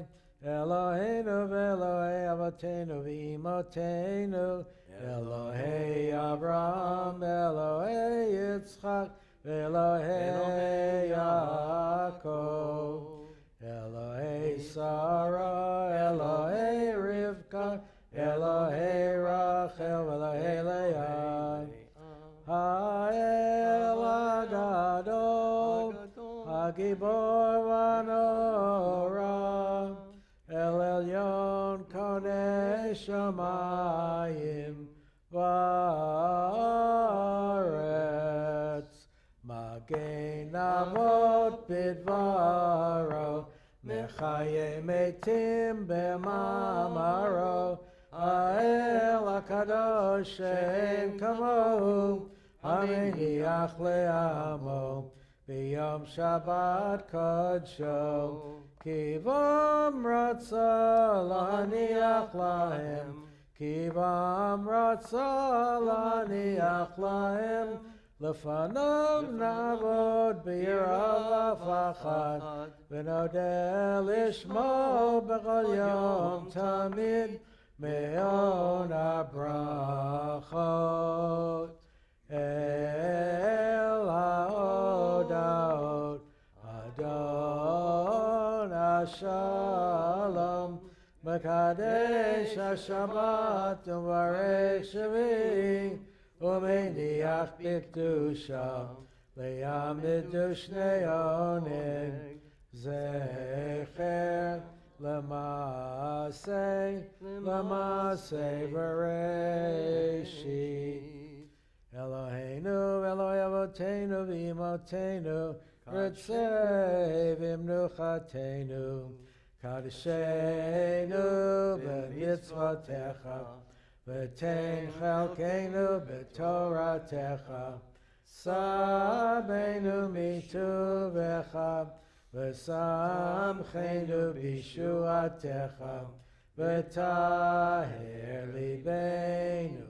Eloheinu v'Elohei Avotenu v'Imotenu, Elohei Abraham, Elohei Yitzchak, Elohei Yaakov, Elohei Sarah, Elohei Rivka, Elohei Rachel, Elohei Leah, Ha'el Agadol, Hagibor Vanora, El Elyon Konei Shamayim Varetz, Magen Avot Bidvaro, Mechaye Metim B'mamaro, Ha'el HaKadosh She'en Kamohu, Hameniach Le'amo, B'yom Shabbat Kodsho, Kivam Ratza Laniach Lahem, Kivam Ratza Laniach Lahem, Lefanav Navod B'yirav Afachad, V'nodeh Lishmo B'chol Yom Tamid, Me'on HaBrachot. El HaOdaot, Adon HaShalom, Mekadesh HaShabbat, Uvarech Shavi, Umeniach B'Kedusha, Le'amidu Shnei Oneg, Zecher L'Maseh Bereshit. Eloheinu, Eloi Avotenu, V'imotenu, Ritzei v'imnuchatenu, Kadeshenu b'mitzvotecha, V'tein chalkeinu b'toratecha, Sabeinu mituvecha, V'samcheinu b'shuatecha, V'taher libeinu,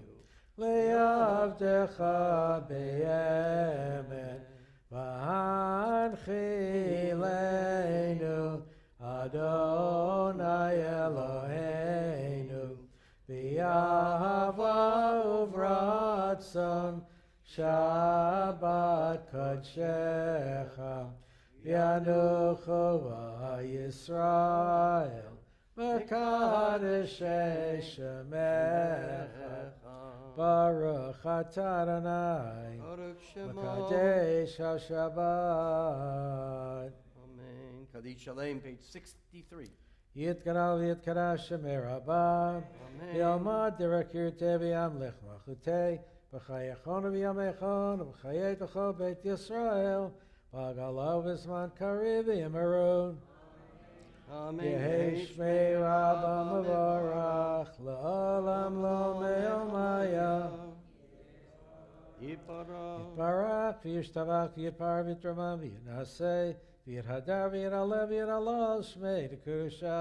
Le'avdecha be'emet, V'hanchilenu, Adonai Eloheinu, V'yahava uvratzon, Shabbat Kodshecha, V'yanuchu v'Yisrael, V'kadeshei Shemecha, Baruch atah Adonai, Baruch Shemo. Mekadesh HaShabbat. Amen. Yadid Shalem, page 63. Yitkaral v'yitkara Shemer Rabba. Amen. Yalmad derakirte v'yamlech machute. V'chayachon v'yamechon. V'chayet Beit Yisrael. V'agalav v'zman kariv v'yimarun. Amen. Yehi Shmei Rabba Mavarach. La'olam lo me'omaya. Yiparach. Barak v'yishtavach v'yipar v'yitramam v'yinaseh. V'yirhadar v'yiralev v'yiralal Shmei Dekusha.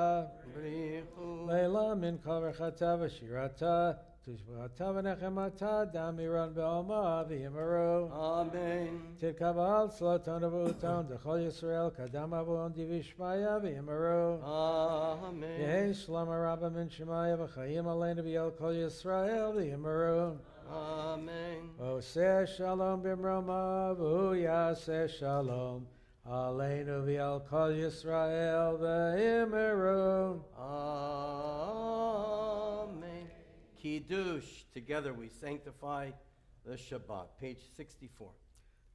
Brichu. Leila min kol rechata v'shirata. Tushvata v'nechemata damiran be'oma v'yimaru. Amen. Tidkabal sloton v'uton d'chol Yisrael kadam avon divishmaya v'yimaru. Amen. Yehi shlama rabba min shemaya v'chayim aleinu v'yel kol Yisrael v'yimaru. Amen. Oseh shalom b'mroma v'yaseh shalom aleinu v'yel kol Yisrael v'yimaru. Amen. Kiddush. Together we sanctify the Shabbat. Page 64.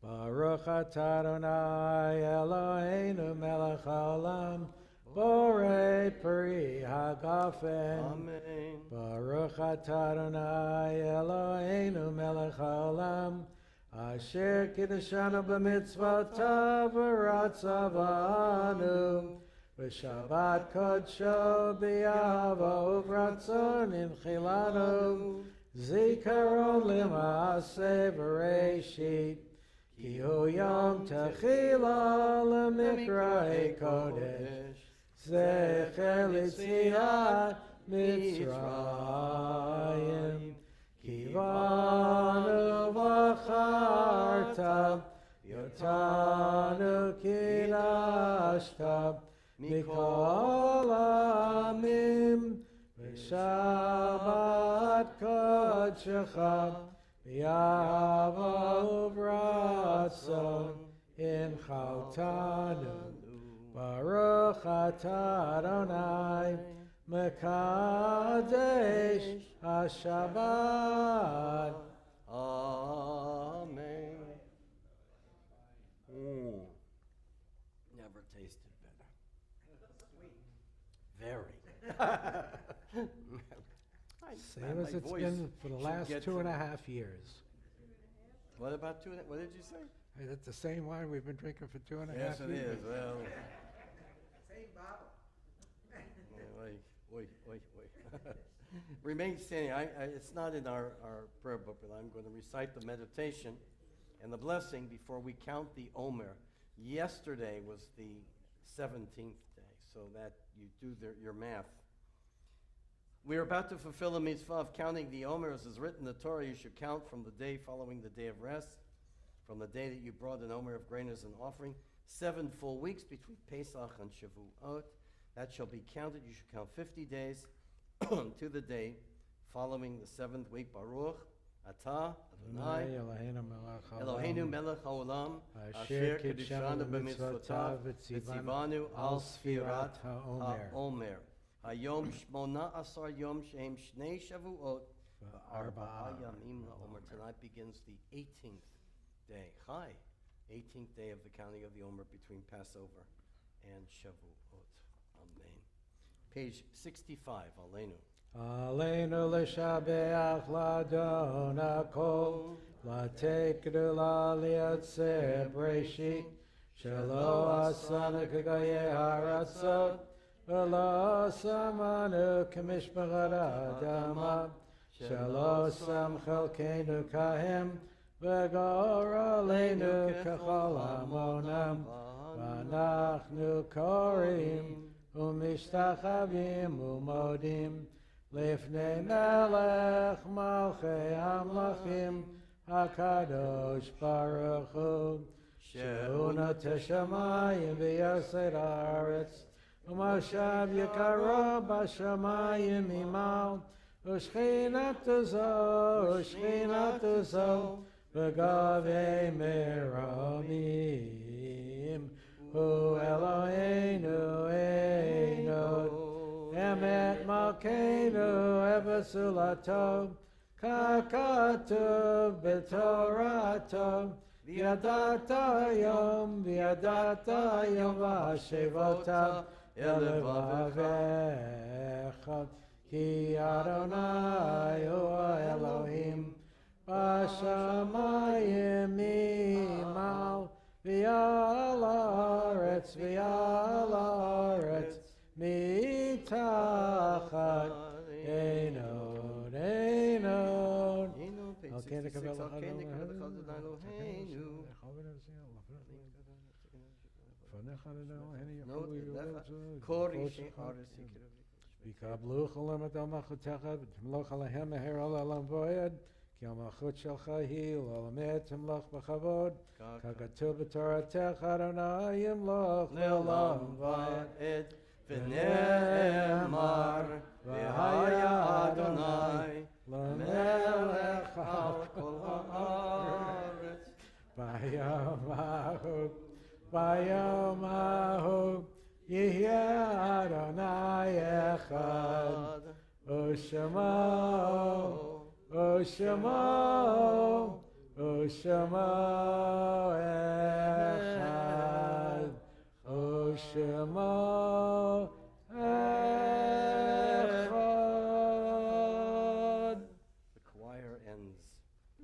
Baruch atah Adonai Eloheinu melech haolam borei peri hagafen. Amen. Baruch atah Adonai Eloheinu melech haolam asher kiddushanu b'mitzvotav v'ratzavanu v'shabbat kodsho b'yavo uvratzon inchilanu zikaron l'maaseh v'reishit ki hu yom techila l'mikra'ei kodesh zecher l'tziat Mitzrayim ki vanu v'charta yotanu kidashta mikol amim v'shabbat kodshecha v'yavo v'ratzon inchaltanu Baruch atah Adonai Mekadesh HaShabbat. Amen. Never tasted better. Very. Same as it's been for the last 2.5 years. What about what did you say? Is it the same wine we've been drinking for 2.5 years? Yes, it is. Well, Same bottle. wait. Remain standing. It's not in our prayer book, but I'm going to recite the meditation and the blessing before we count the Omer. Yesterday was the 17th day, so that you do your math. We are about to fulfill a mitzvah of counting the Omer. As is written in the Torah, you should count from the day following the day of rest, from the day that you brought an Omer of grain as an offering, 7 full weeks between Pesach and Shavuot. That shall be counted. You should count 50 days to the day following the 7th week. Baruch atah Adonai Eloheinu melech haolam asher kiddushanu b'mitzvotav v'tzivanu al sfirat ha'omer. Hayom 18 yom shehem shnei shavuot v'arba'a yamim la'omer. Tonight begins the 18th day. 18th day of the counting of the Omer between Passover and Shavuot. Amen. Page 65, Aleinu. Aleinu l'shabeach l'adon hakol, l'teit gdula liyatzeh breshit, shelo asanu k'goyei haratzot, v'lo samanu k'mishpachat adama, shelo sam chelkeinu kahem, v'gor aleinu k'chol amonam, v'anachnu korim, ומשתחווים ומודים לפני מלך מלכי המלכים הקדוש ברוך הוא שהוא נוטה שמיים ויסד הארץ ומשב יקרו בשמיים ממעל ושכינתו זו בגבי מרומים הוא אלוהינו Emet Malkeinu Evasulato Kakatov Betorato וידעת היום והשבות אל לבביך, כי אדוני הוא האלוהים בשמיים ממעל ועל הארץ מתחת עינות עינות. על כן נקבל לך לפניך ויקבלו כולם את מלכותך ותמלוך עליהם מהר לעולם ועד, כי המלכות שלך היא לעולם תמלוך בכבוד, ככתוב בתורתך אדוני ימלוך לעולם ועד. ונאמר והיה אדוני למלך על כל הארץ. ביום ההוא יהיה אדוני אחד, ושמו אחד, ושמו אחד. The choir ends.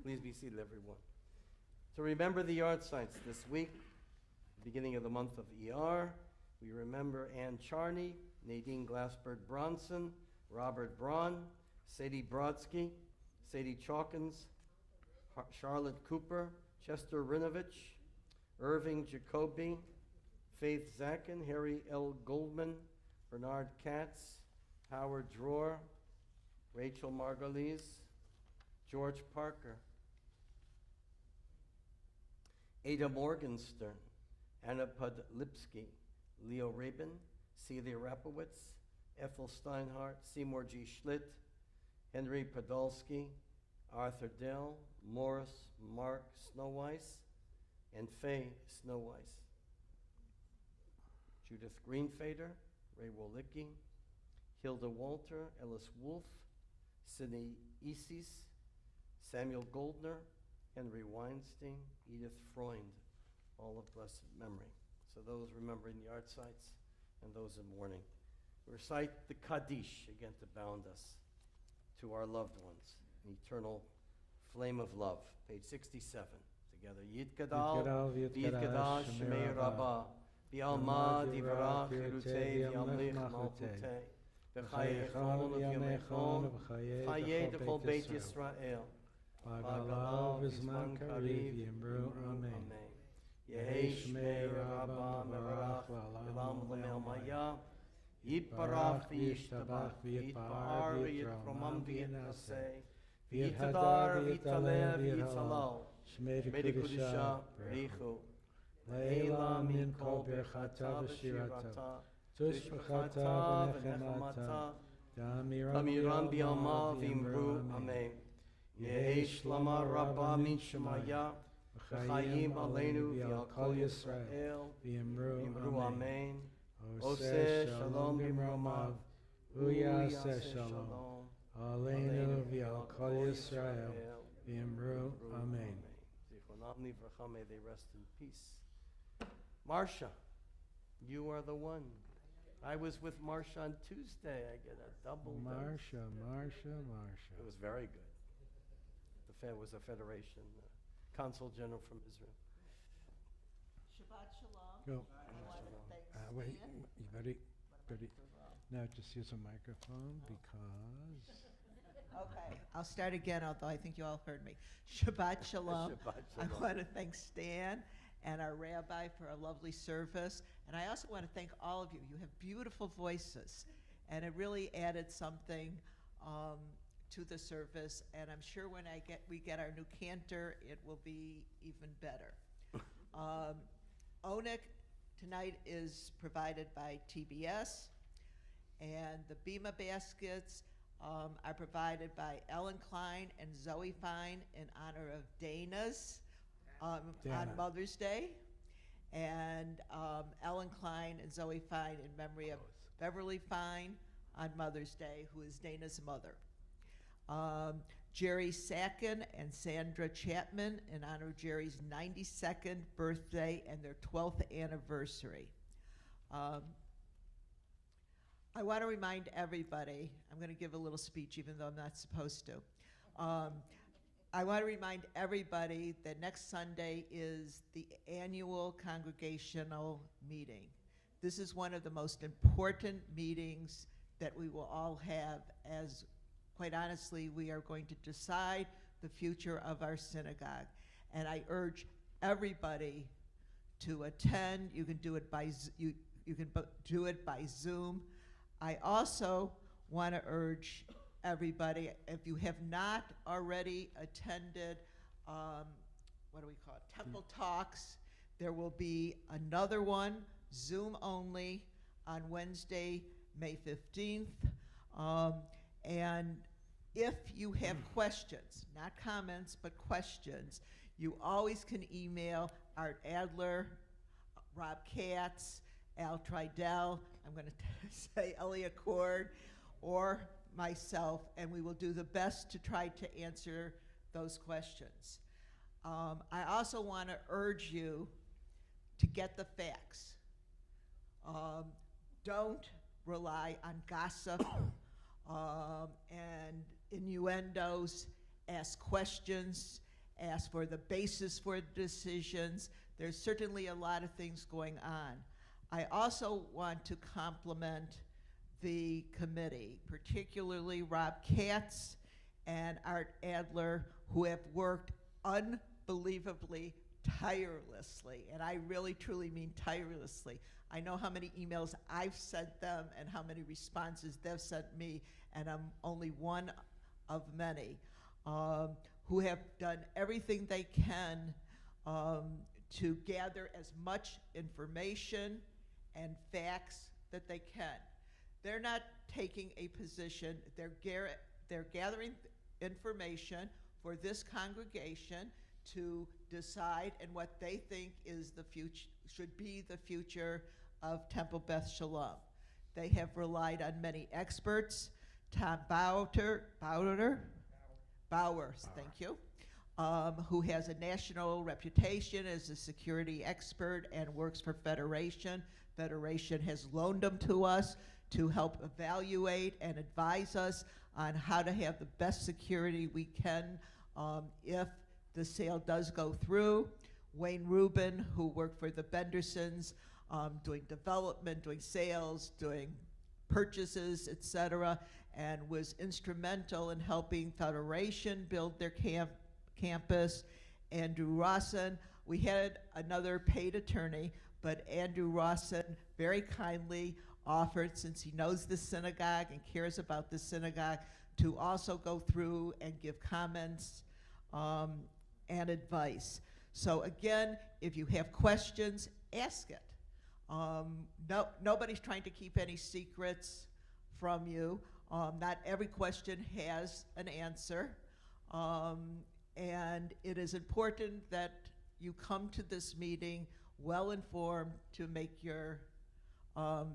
Please be seated, everyone. To remember the yard sites this week, beginning of the month of ER, we remember Ann Charney, Nadine Glassberg Bronson, Robert Braun, Sadie Brodsky, Sadie Chalkins, Charlotte Cooper, Chester Rinovich, Irving Jacoby, Faith Zakin, Harry L. Goldman, Bernard Katz, Howard Dror, Rachel Margolis, George Parker, Ada Morgenstern, Anna Podlipsky, Leo Rabin, Celia Rapowitz, Ethel Steinhardt, Seymour G. Schlitt, Henry Podolsky, Arthur Dell, Morris Mark Snowweiss, and Faye Snowweiss. Judith Greenfader, Ray Wolicki, Hilda Walter, Ellis Wolf, Sidney Isis, Samuel Goldner, Henry Weinstein, Edith Freund, all of blessed memory. So those remembering the art sites and those in mourning. We recite the Kaddish again to bound us to our loved ones, an eternal flame of love. Page 67, together. Yitgadal, Yitgadal, Shemei Rabbah, Bialma, Divarach, Yerutei, Yamlich, Malchutei, V'chayechon, V'yamechon, V'chayei D'chol Beit Yisrael, V'agalav, V'zman Kariv, Yimru, Amen. Yehei Shmei Rabbah, Merach, V'lam L'mel Maya, Yitbarach, V'yishtabach, V'yitbar, V'yitromam, V'yitnaseh, V'yitadar, V'yitaleh, V'yitzalal, Shmei D'Kudusha, Richu, Leila min kol birchata v'shirata, tushbachata v'nechemata, Tamiram bi'alma v'imru, Amen. Yehei shlama rabba min shemaya, v'chayim aleinu v'al kol Yisrael, v'imru, Amen. Oseh shalom b'mromav, uyaseh shalom, aleinu v'al kol Yisrael, v'imru, Amen. Zichronam livracha, may they rest in peace. Marcia, you are the one. I was with Marcia on Tuesday. I get a double dose. Marcia. It was very good. The Fed was a federation, consul general from Israel. Shabbat Shalom. Go. I want to thank Wait, Stan. you ready? Now just use a microphone because... Okay, I'll start again, although I think you all heard me. Shabbat Shalom. Shabbat I Shalom. want to thank Stan and our rabbi for a lovely service. And I also want to thank all of you. You have beautiful voices, and it really added something to the service. And I'm sure when we get our new cantor, it will be even better. ONIC tonight is provided by TBS, and the Bima baskets are provided by Ellen Klein and Zoe Fine in honor of Dana's on Mother's Day, and Ellen Klein and Zoe Fine in memory of Beverly Fine on Mother's Day, who is Dana's mother. Jerry Sacken and Sandra Chapman in honor of Jerry's 92nd birthday and their 12th anniversary. I want to remind everybody, I'm going to give a little speech even though I'm not supposed to. I want to remind everybody that next Sunday is the annual congregational meeting. This is one of the most important meetings that we will all have, as quite honestly, we are going to decide the future of our synagogue. And I urge everybody to attend. You can do it by do it by Zoom. I also want to urge everybody, if you have not already attended, what do we call it, Temple Talks, there will be another one, Zoom only, on Wednesday, May 15th. And if you have questions, not comments, but questions, you always can email Art Adler, Rob Katz, Al Tridell, I'm going to say Elliot Cord, or myself, and we will do the best to try to answer those questions. I also want to urge you to get the facts. Don't rely on gossip and innuendos. Ask questions, ask for the basis for decisions. There's certainly a lot of things going on. I also want to compliment the committee, particularly Rob Katz and Art Adler, who have worked unbelievably tirelessly, and I really truly mean tirelessly. I know how many emails I've sent them and how many responses they've sent me, and I'm only one of many, who have done everything they can to gather as much information and facts that they can. They're not taking a position, they're gathering information for this congregation to decide and what they think is the future, should be the future of Temple Beth Sholom. They have relied on many experts, Tom Bowers, thank you, who has a national reputation as a security expert and works for Federation. Federation has loaned them to us to help evaluate and advise us on how to have the best security we can if the sale does go through. Wayne Rubin, who worked for the Bendersons, doing development, doing sales, doing purchases, etc., and was instrumental in helping Federation build their campus. Andrew Rawson, we had another paid attorney, but Andrew Rawson very kindly offered, since he knows the synagogue and cares about the synagogue, to also go through and give comments and advice. So again, if you have questions, ask it. Nobody's trying to keep any secrets from you. Not every question has an answer. And it is important that you come to this meeting well-informed to make your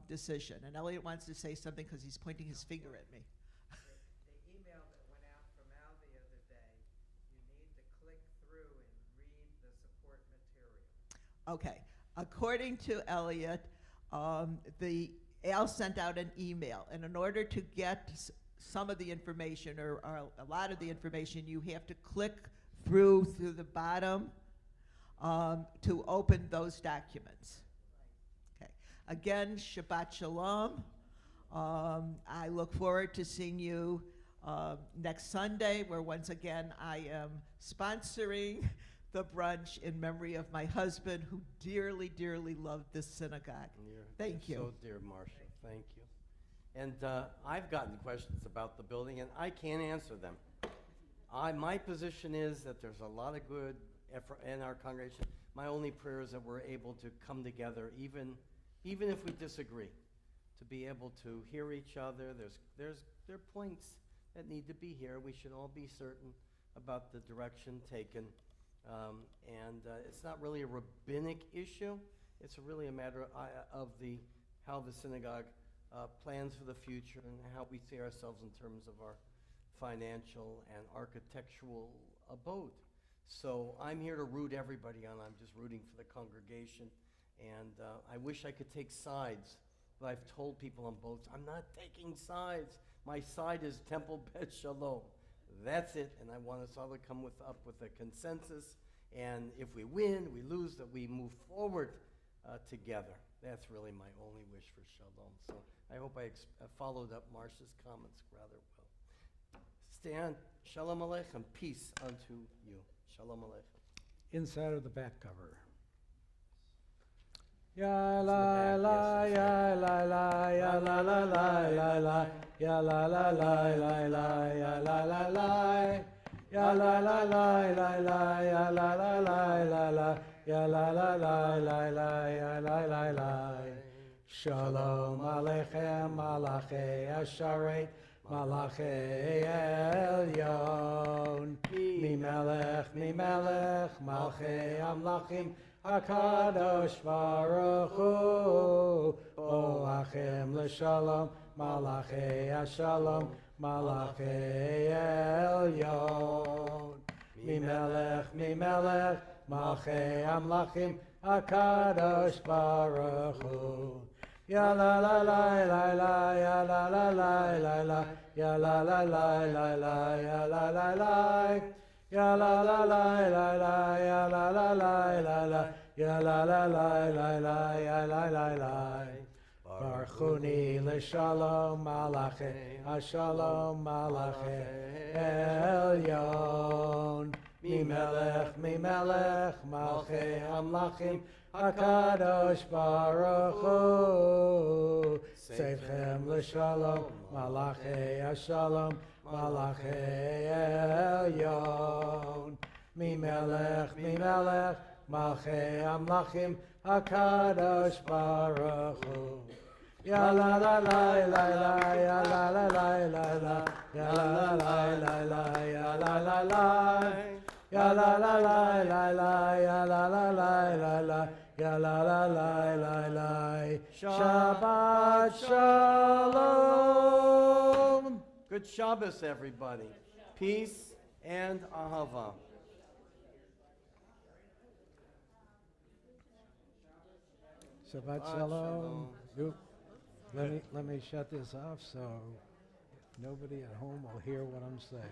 decision. And Elliot wants to say something because he's pointing his finger at me. The email that went out from Al the other day, you need to click through and read the support material. Okay. According to Elliot, Al sent out an email, and in order to get some of the information or a lot of the information, you have to click through the bottom to open those documents. Okay. Again, Shabbat Shalom. I look forward to seeing you next Sunday, where once again I am sponsoring the brunch in memory of my husband, who dearly, dearly loved this synagogue. Thank you. So dear, Marcia, thank you. And I've gotten questions about the building, and I can't answer them. My position is that there's a lot of good effort in our congregation. My only prayer is that we're able to come together, even if we disagree, to be able to hear each other. There are points that need to be here. We should all be certain about the direction taken. And it's not really a rabbinic issue. It's really a matter of how the synagogue plans for the future and how we see ourselves in terms of our financial, and architectural abode. So I'm here to root everybody on. I'm just rooting for the congregation. And I wish I could take sides, but I've told people on both, I'm not taking sides. My side is Temple Beth Sholom. That's it, and I want us all to come up with a consensus. And if we win, we lose, that we move forward together. That's really my only wish for Shalom. So I hope I followed up Marcia's comments rather well. Stand. Shalom Aleichem. Peace unto you. Shalom Aleichem. Inside of the back cover. Ya la la ya la la ya la la la la la ya la la la la la ya la la la ya la la la la la ya la la la la la ya la la la la la ya la la la. Shalom Aleichem Malachei Asharet Malachei Elyon Mi Melech Malchei Amlachim HaKadosh Baruch Hu Boachim L'Shalom Malachei HaShalom Malachei Elyon Mi Melech Malchei Amlachim HaKadosh Baruch Hu Ya la la la la la ya la la la la la ya la la la la la ya la la la ya la la la la la ya la la la la la ya la la la la la ya la la la Baruchuni l'shalom malachei hashalom malachei elyon Mi melech malchei amlachim HaKadosh Baruch Hu Seivchem l'shalom malachei hashalom malachei elyon Mi melech malchei amlachim HaKadosh Baruch Hu Ya la la la la la ya la la la la la ya la la la la ya la la la ya la la la la la ya la la la la la ya la la la la la Shabbat Shalom. Good Shabbos, everybody. Peace and ahava. Shabbat Shalom. Oop. Let me shut this off so nobody at home will hear what I'm saying.